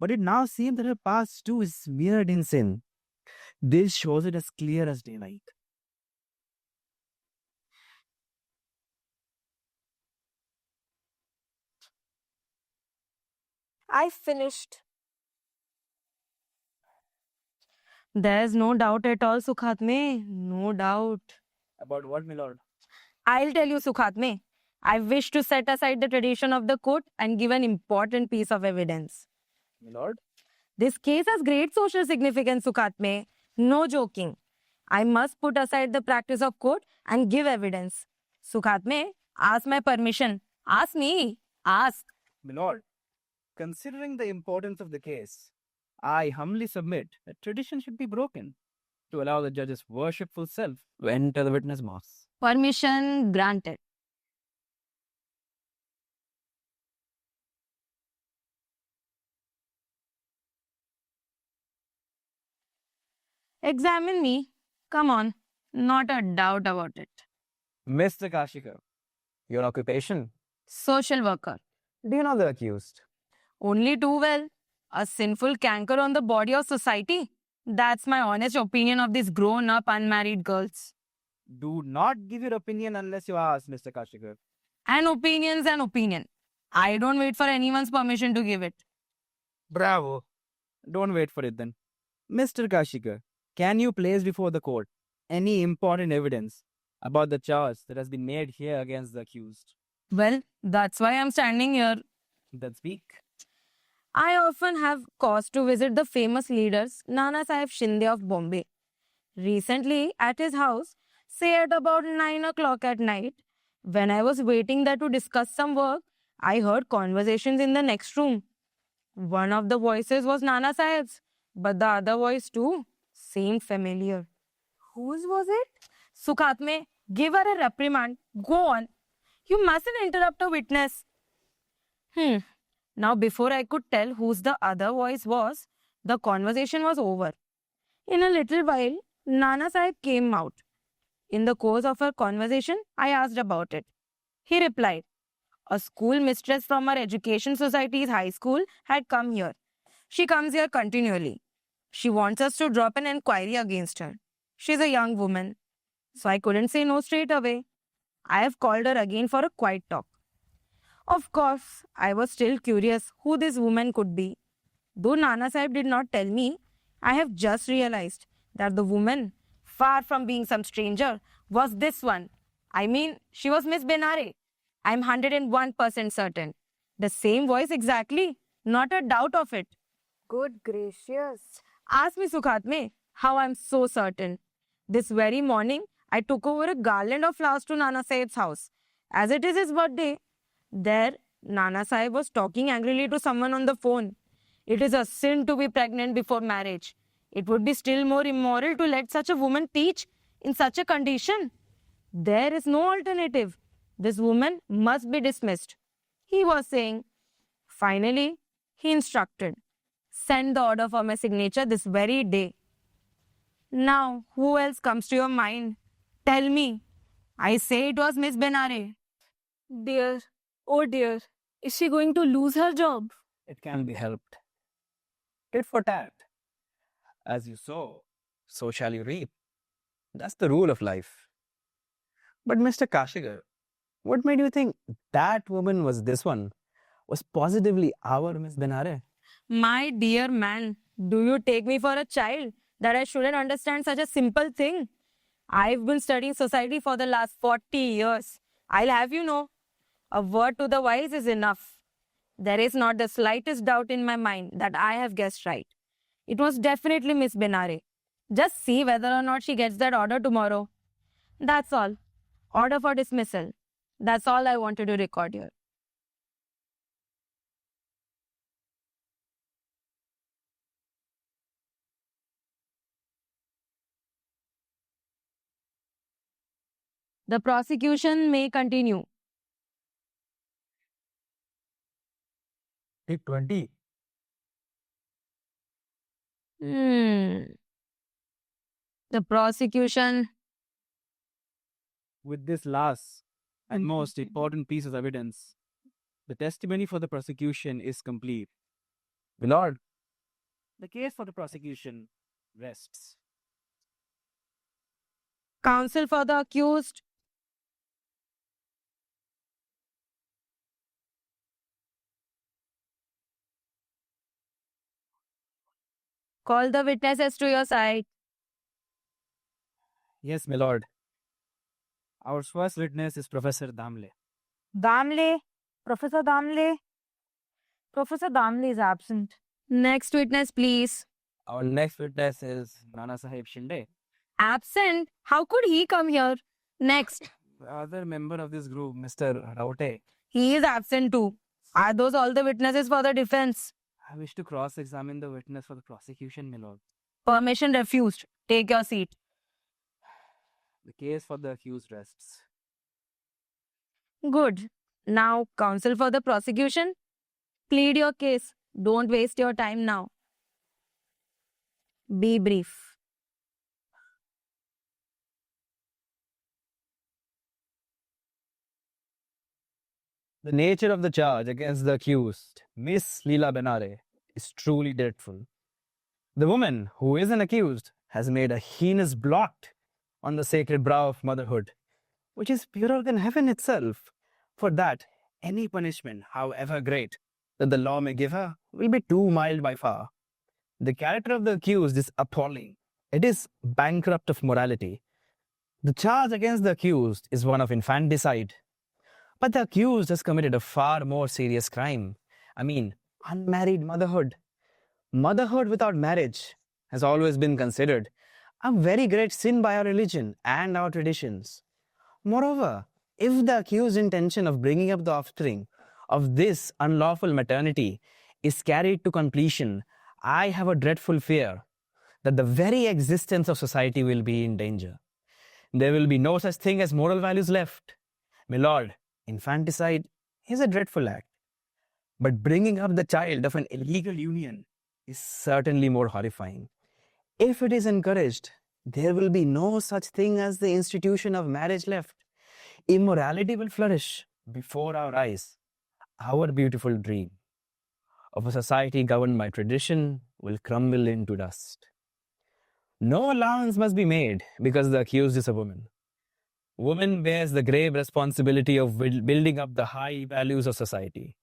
But it now seems that her past too is smeared in sin. This shows it as clear as daylight. I finished. There's no doubt at all, Sukhatme. No doubt. About what, my lord? I'll tell you, Sukhatme. I wish to set aside the tradition of the court and give an important piece of evidence. My lord? This case has great social significance, Sukhatme. No joking. I must put aside the practice of court and give evidence. Sukhatme, ask my permission. Ask me. Ask. My lord, considering the importance of the case, I humbly submit that tradition should be broken to allow the judge's worshipful self to enter the witness box. Permission granted. Examine me. Come on. Not a doubt about it. Mr. Kashika, your occupation? Social worker. Do you know the accused? Only too well. A sinful canker on the body of society. That's my honest opinion of these grown up unmarried girls. Do not give your opinion unless you ask, Mr. Kashikar. An opinion's an opinion. I don't wait for anyone's permission to give it. Bravo. Don't wait for it then. Mr. Kashikar, can you place before the court any important evidence about the charge that has been made here against the accused? Well, that's why I'm standing here. Then speak. I often have cause to visit the famous leaders Nana Sahib Shinde of Bombay. Recently, at his house, say at about 9 o'clock at night, when I was waiting there to discuss some work, I heard conversations in the next room. One of the voices was Nana Sahib's, but the other voice too seemed familiar. Whose was it? Sukhatme, give her a reprimand. Go on. You mustn't interrupt a witness. Now, before I could tell whose the other voice was, the conversation was over. In a little while, Nana Sahib came out. In the course of our conversation, I asked about it. He replied, a school mistress from our education society's high school had come here. She comes here continually. She wants us to drop an enquiry against her. She's a young woman. So I couldn't say no straight away. I have called her again for a quiet talk. Of course, I was still curious who this woman could be. Though Nana Sahib did not tell me, I have just realized that the woman, far from being some stranger, was this one. I mean, she was Miss Benare. I'm 101% certain. The same voice exactly. Not a doubt of it. Good gracious. Ask me, Sukhatme, how I'm so certain. This very morning, I took over a garland of flowers to Nana Sahib's house. As it is his birthday, there, Nana Sahib was talking angrily to someone on the phone. It is a sin to be pregnant before marriage. It would be still more immoral to let such a woman teach in such a condition. There is no alternative. This woman must be dismissed. He was saying. Finally, he instructed, send the order for my signature this very day. Now, who else comes to your mind? Tell me. I say it was Miss Benare. Dear, oh dear, is she going to lose her job? It can be helped. Tit for tat. As you sow, so shall you reap. That's the rule of life. But Mr. Kashikar, what made you think that woman was this one? Was positively our Miss Benare? My dear man, do you take me for a child that I shouldn't understand such a simple thing? I've been studying society for the last 40 years. I'll have you know, a word to the wise is enough. There is not the slightest doubt in my mind that I have guessed right. It was definitely Miss Benare. Just see whether or not she gets that order tomorrow. That's all. Order for dismissal. That's all I wanted to record here. The prosecution may continue. Take 20. The prosecution. With this last and most important piece of evidence, the testimony for the prosecution is complete. My lord, the case for the prosecution rests. Counsel for the accused. Call the witnesses to your side. Yes, my lord. Our first witness is Professor Damle. Damle? Professor Damle? Professor Damle is absent. Next witness, please. Our next witness is Nana Sahib Shinde. Absent? How could he come here? Next. The other member of this group, Mr. Raute, He is absent too. Are those all the witnesses for the defense? I wish to cross-examine the witness for the prosecution, my lord. Permission refused. Take your seat. The case for the accused rests. Good. Now, counsel for the prosecution, plead your case. Don't waste your time now. Be brief. The nature of the charge against the accused, Miss Leela Benare, is truly dreadful. The woman who is an accused has made a heinous blot on the sacred brow of motherhood, which is purer than heaven itself. For that, any punishment, however great, that the law may give her will be too mild by far. The character of the accused is appalling. It is bankrupt of morality. The charge against the accused is one of infanticide. But the accused has committed a far more serious crime. I mean, unmarried motherhood. Motherhood without marriage has always been considered a very great sin by our religion and our traditions. Moreover, if the accused's intention of bringing up the offspring of this unlawful maternity is carried to completion, I have a dreadful fear that the very existence of society will be in danger. There will be no such thing as moral values left. My lord, infanticide is a dreadful act, but bringing up the child of an illegal union is certainly more horrifying. If it is encouraged, there will be no such thing as the institution of marriage left. Immorality will flourish before our eyes. Our beautiful dream of a society governed by tradition will crumble into dust. No allowance must be made because the accused is a woman. Woman bears the grave responsibility of building up the high values of society.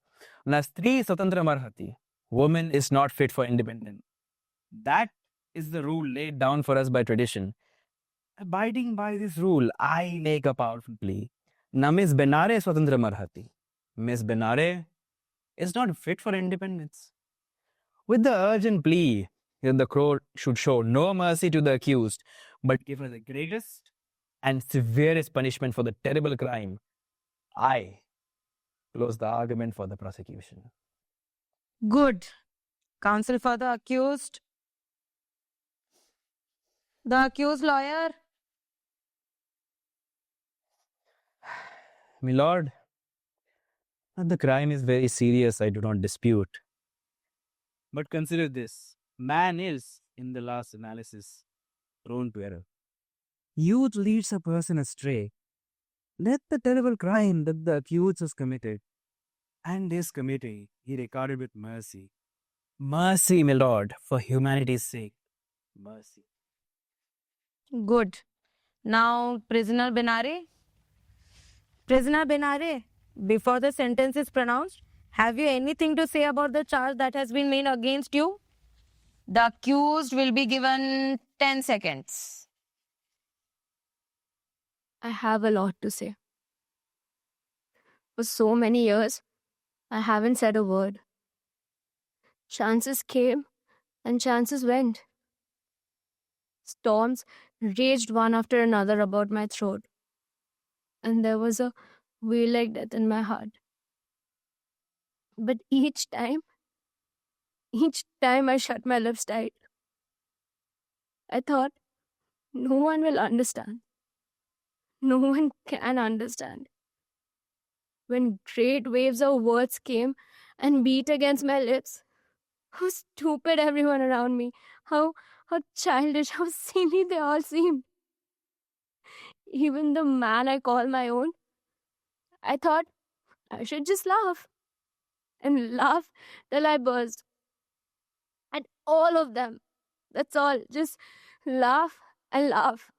Na stri swatantra marhati. Woman is not fit for independence. That is the rule laid down for us by tradition. Abiding by this rule, I make a powerful plea. Na Miss Benare swatantra marhati. Miss Benare is not fit for independence. With the urgent plea that the court should show no mercy to the accused, but give her the greatest and severest punishment for the terrible crime, I close the argument for the prosecution. Good. Counsel for the accused. The accused lawyer. My lord, the crime is very serious, I do not dispute. But consider this. Man is, in the last analysis, prone to error. Youth leads a person astray. Let the terrible crime that the accused has committed and is committing he regarded with mercy. Mercy, my lord, for humanity's sake. Mercy. Good. Now, prisoner Benare. Prisoner Benare, before the sentence is pronounced, have you anything to say about the charge that has been made against you? The accused will be given 10 seconds. I have a lot to say. For so many years, I haven't said a word. Chances came and chances went. Storms raged one after another about my throat, and there was a wheel like death in my heart. But each time I shut my lips tight. I thought, no one will understand. No one can understand. When great waves of words came and beat against my lips, how stupid everyone around me, how childish, how silly they all seemed. Even the man I call my own, I thought I should just laugh. And laugh till I burst. And all of them, that's all, just laugh and laugh.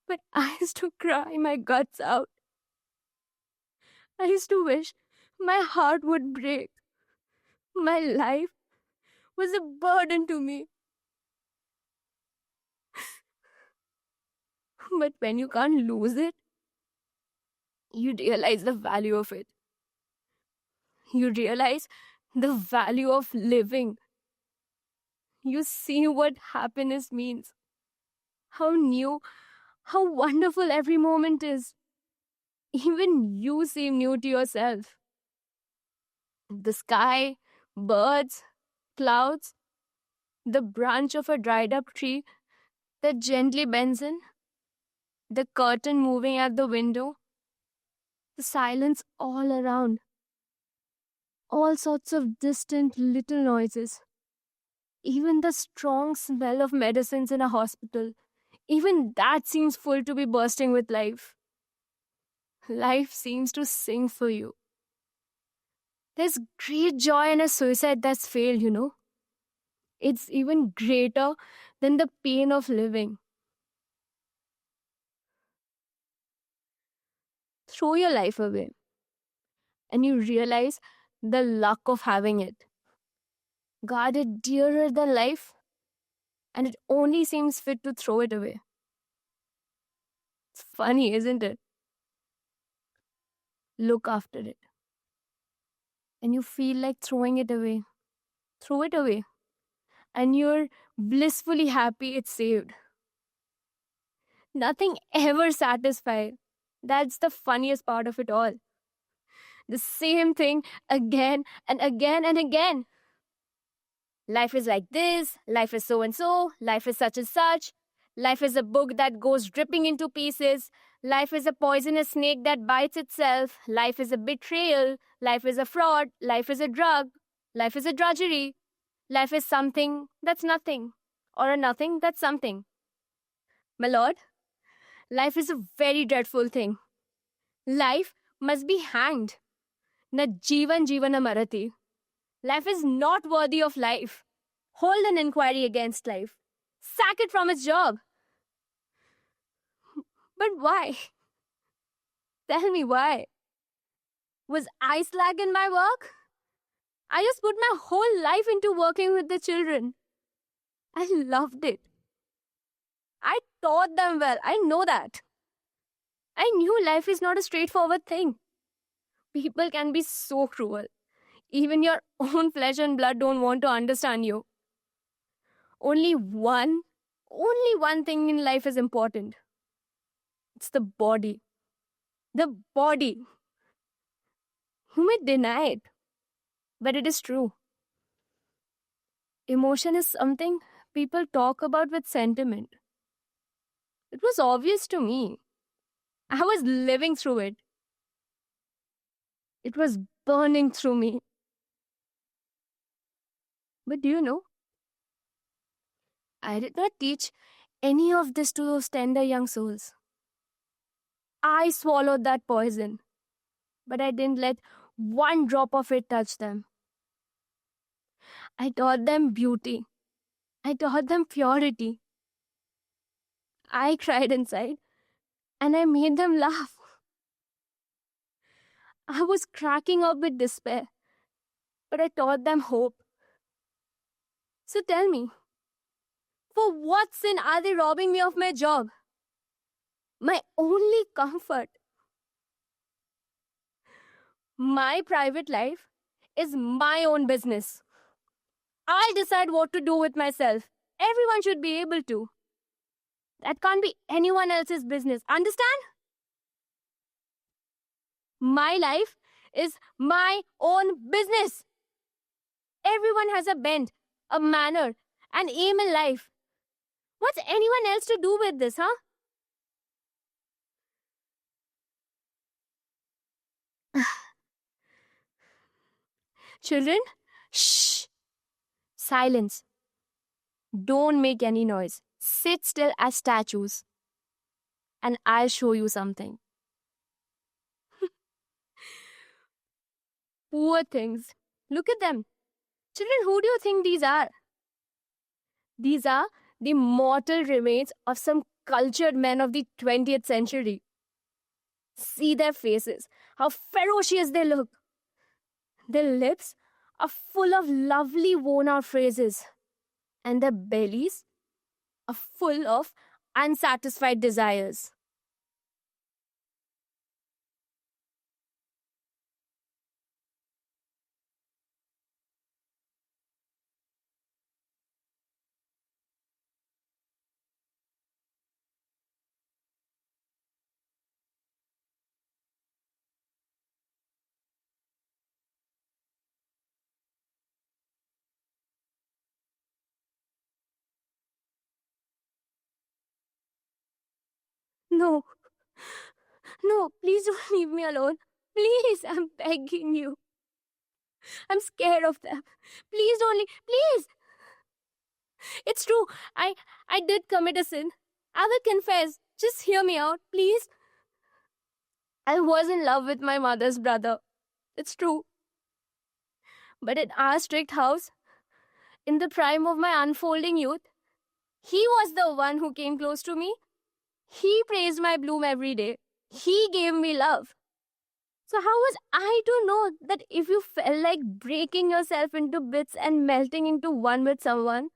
But I used to cry my guts out. I used to wish my heart would break. My life was a burden to me. But when you can't lose it, you realize the value of it. You realize the value of living. you see what happiness means. How new, how wonderful every moment is. Even you seem new to yourself. The sky, birds, clouds, the branch of a dried up tree that gently bends in, the curtain moving at the window, the silence all around, all sorts of distant little noises, even the strong smell of medicines in a hospital, even that seems full to be bursting with life. Life seems to sing for you. There's great joy in a suicide that's failed, you know. It's even greater than the pain of living. Throw your life away, and you realize the luck of having it. Guard it dearer than life, and it only seems fit to throw it away. It's funny, isn't it? Look after it, and you feel like throwing it away. Throw it away, and you're blissfully happy it's saved. Nothing ever satisfied. That's the funniest part of it all. The same thing again and again and again. Life is like this, life is so and so, life is such and such. Life is a book that goes dripping into pieces. Life is a poisonous snake that bites itself. Life is a betrayal. Life is a fraud. Life is a drug. Life is a drudgery. Life is something that's nothing, or a nothing that's something. My lord, life is a very dreadful thing. Life must be hanged. Na jivan jivana marati. Life is not worthy of life. Hold an inquiry against life. Sack it from its job. But why? Tell me why. Was I slack in my work? I just put my whole life into working with the children. I loved it. I taught them well. I know that. I knew life is not a straightforward thing. People can be so cruel. Even your own flesh and blood don't want to understand you. Only one thing in life is important. It's the body. The body. You may deny it, but it is true. Emotion is something people talk about with sentiment. It was obvious to me. I was living through it. It was burning through me. But do you know? I did not teach any of this to those tender young souls. I swallowed that poison, but I didn't let one drop of it touch them. I taught them beauty. I taught them purity. I cried inside, and I made them laugh. I was cracking up with despair, but I taught them hope. So tell me, for what sin are they robbing me of my job? My only comfort. My private life is my own business. I'll decide what to do with myself. Everyone should be able to. That can't be anyone else's business. Understand? My life is my own business. Everyone has a bent, a manner, an aim in life. What's anyone else to do with this, huh? Children, shh. Silence. Don't make any noise. Sit still as statues. And I'll show you something. Poor things. Look at them. Children, who do you think these are? These are the mortal remains of some cultured men of the 20th century. See their faces, how ferocious they look. Their lips are full of lovely worn-out phrases, and their bellies are full of unsatisfied desires. No. No, please don't leave me alone. Please, I'm begging you. I'm scared of them. Please don't leave. Please. It's true. I did commit a sin. I will confess. Just hear me out, please. I was in love with my mother's brother. It's true. But in our strict house, in the prime of my unfolding youth, he was the one who came close to me. He praised my bloom every day. He gave me love. So how was I to know that if you felt like breaking yourself into bits and melting into one with someone,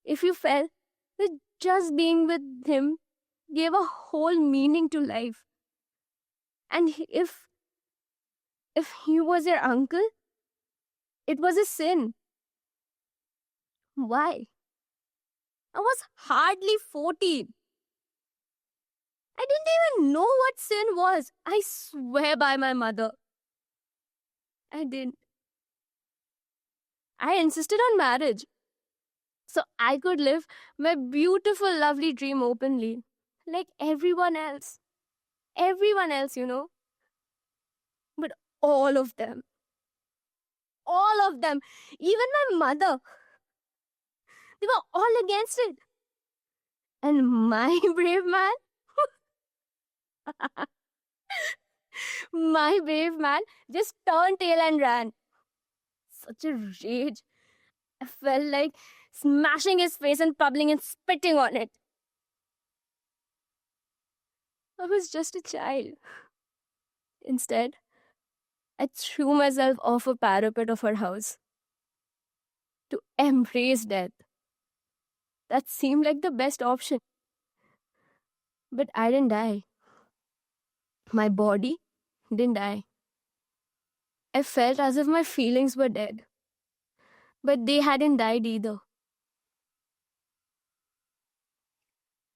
if you felt that just being with him gave a whole meaning to life, and if he was your uncle, it was a sin. Why? I was hardly 14. I didn't even know what sin was. I swear by my mother. I didn't. I insisted on marriage so I could live my beautiful, lovely dream openly, like everyone else. Everyone else, you know. But all of them, even my mother, they were all against it. And my brave man, my brave man just turned tail and ran. Such a rage. I felt like smashing his face and pubbling and spitting on it. I was just a child. Instead, I threw myself off a parapet of her house to embrace death. That seemed like the best option. But I didn't die. My body didn't die. I felt as if my feelings were dead. But they hadn't died either.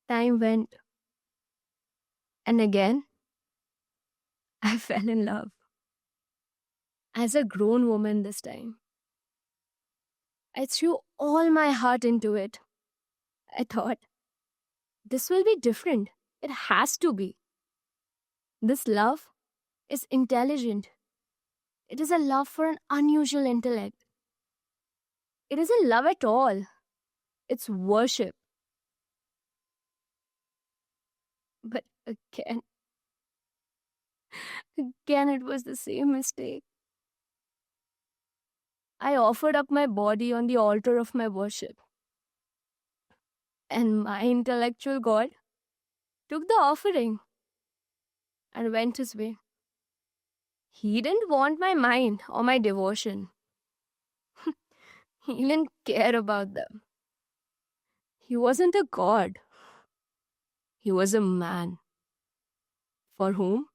Time went. And again, I fell in love. As a grown woman this time. I threw all my heart into it. I thought, this will be different. It has to be. This love is intelligent. It is a love for an unusual intellect. It isn't love at all. It's worship. But again it was the same mistake. I offered up my body on the altar of my worship. And my intellectual God took the offering and went his way. He didn't want my mind or my devotion. He didn't care about them. He wasn't a god. He was a man for whom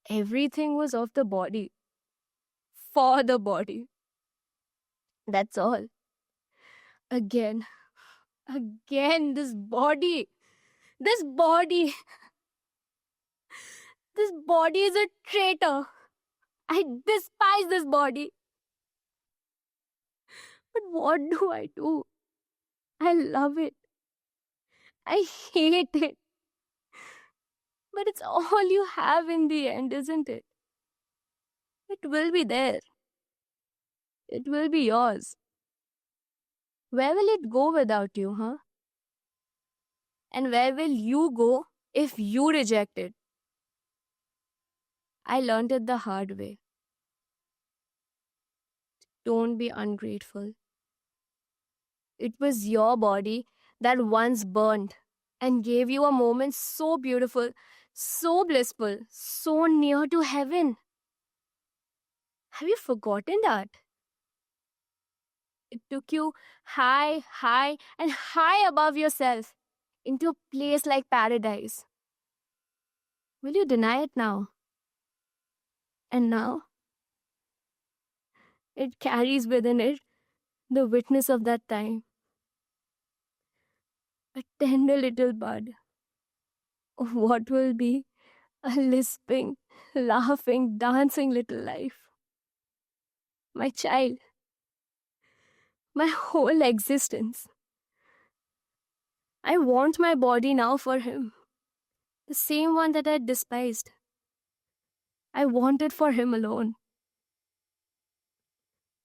everything was of the body, for the body. That's all. Again, this body. This body is a traitor. I despise this body. But what do I do? I love it. I hate it. But it's all you have in the end, isn't it? It will be there. It will be yours. Where will it go without you, huh? And where will you go if you reject it? I learned it the hard way. Don't be ungrateful. It was your body that once burned and gave you a moment so beautiful, so blissful, so near to heaven. Have you forgotten that? It took you high, and high above yourself into a place like paradise. Will you deny it now? And now, it carries within it the witness of that time. A tender little bud of what will be a lisping, laughing, dancing little life. My child. My whole existence. I want my body now for him. The same one that I despised. I wanted for him alone.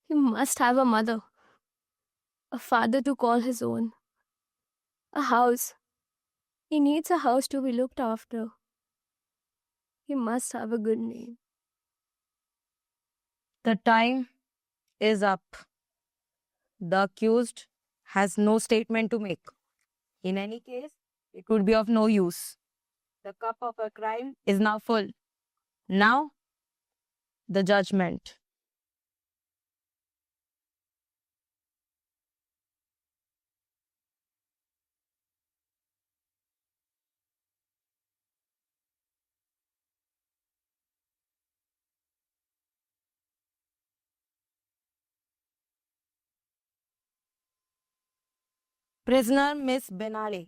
He must have a mother, a father to call his own, a house. He needs a house to be looked after. He must have a good name. The time is up. The accused has no statement to make. In any case, it would be of no use. The cup of her crime is now full. Now, the judgment. Prisoner Miss Benali,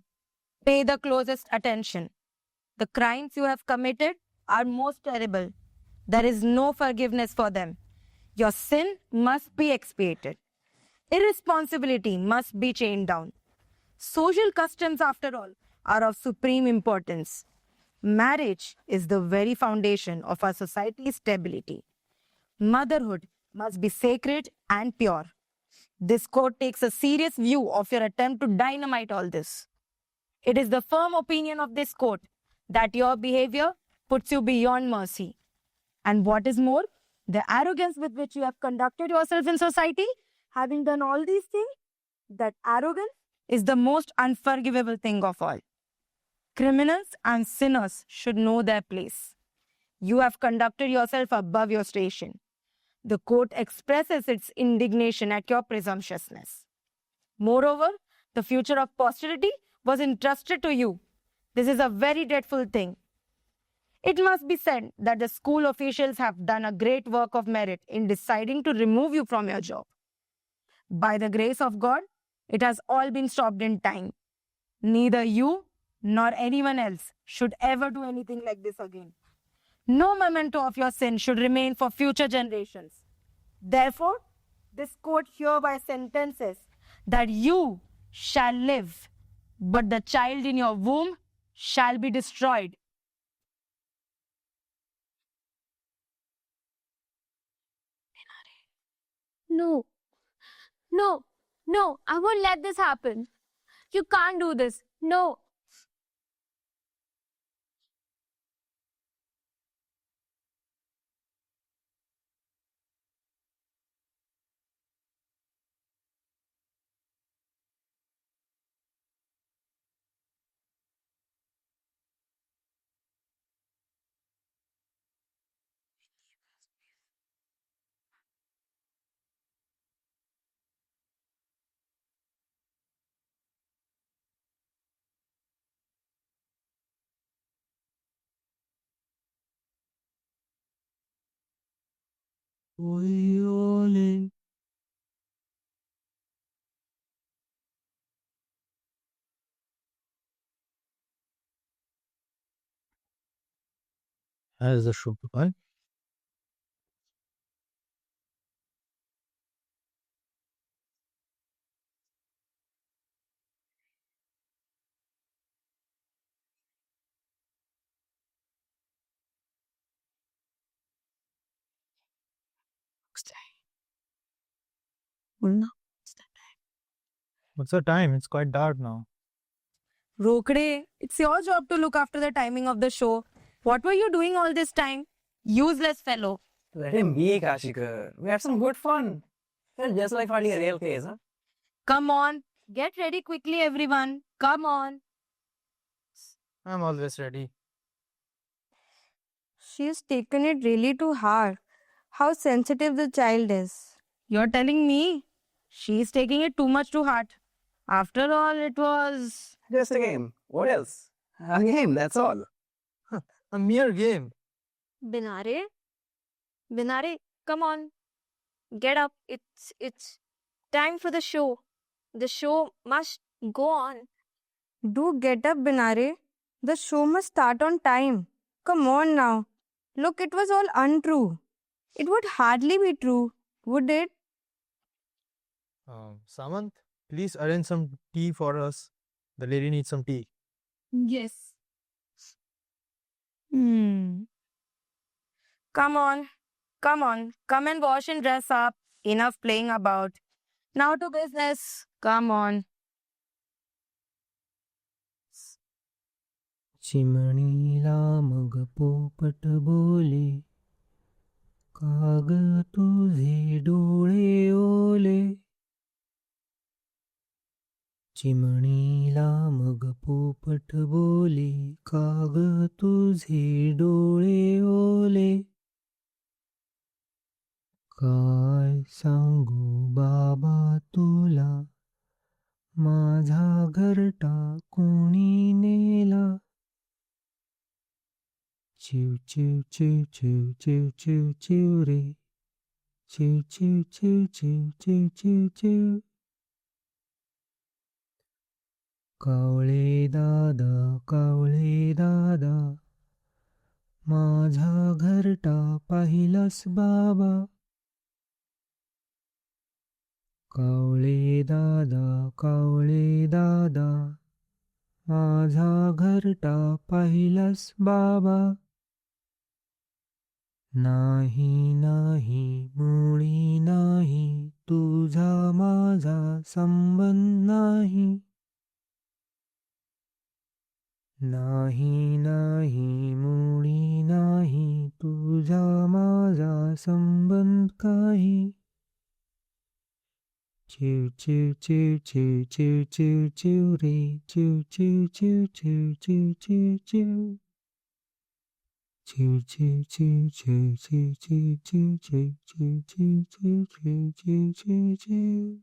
pay the closest attention. The crimes you have committed are most terrible. There is no forgiveness for them. Your sin must be expiated. Irresponsibility must be chained down. Social customs, after all, are of supreme importance. Marriage is the very foundation of our society's stability. Motherhood must be sacred and pure. This court takes a serious view of your attempt to dynamite all this. It is the firm opinion of this court that your behavior puts you beyond mercy. And what is more, the arrogance with which you have conducted yourself in society, having done all these things, that arrogance is the most unforgivable thing of all. Criminals and sinners should know their place. You have conducted yourself above your station. The court expresses its indignation at your presumptuousness. Moreover, the future of posterity was entrusted to you. This is a very dreadful thing. It must be said that the school officials have done a great work of merit in deciding to remove you from your job. By the grace of God, it has all been stopped in time. Neither you nor anyone else should ever do anything like this again. No memento of your sin should remain for future generations. Therefore, this court hereby sentences that you shall live, but the child in your womb shall be destroyed. No, no, no, I won't let this happen. You can't do this. No. As the show begun. What's the time? It's quite dark now. Rokde, it's your job to look after the timing of the show. What were you doing all this time? Useless fellow. Let him be, Kashika. We had some good fun. Felt just like fighting a real case, huh? Come on, get ready quickly, everyone. Come on. I'm always ready. She's taken it really too hard. How sensitive the child is. You're telling me she's taking it too much to heart. After all, it was. Just a game. What else? A game, that's all. A mere game. Binare? Binare, come on. Get up. It's time for the show. The show must go on. Do get up, Binare. The show must start on time. Come on now. Look, it was all untrue. It would hardly be true, would it? Samant, please arrange some tea for us. The lady needs some tea. Yes. Hmm. Come on. Come on. Come and wash and dress up. Enough playing about. Now to business. Come on. चिमणीला मग पोपट बोले, काग तुझे डोळे ओले. चिमणीला मग पोपट बोले, काग तुझे डोळे ओले. काय सांगू बाबा तुला, माझा घरटा कोणी नेला. चिव चिव चिव चिव चिव चिव चिव रे, चिव चिव चिव चिव चिव चिव चिव. कावळे दादा, माझा घरटा पाहिलास बाबा. कावळे दादा, माझा घरटा पाहिलास बाबा. नाही नाही मुळी नाही, तुझा माझा संबंध नाही. नाही नाही मुळी नाही, तुझा माझा संबंध काही. चिव चिव चिव चिव चिव चिव चिव रे, चिव चिव चिव चिव चिव चिव चिव. चिव चिव चिव चिव चिव चिव चिव चिव चिव चिव चिव चिव चिव चिव चिव.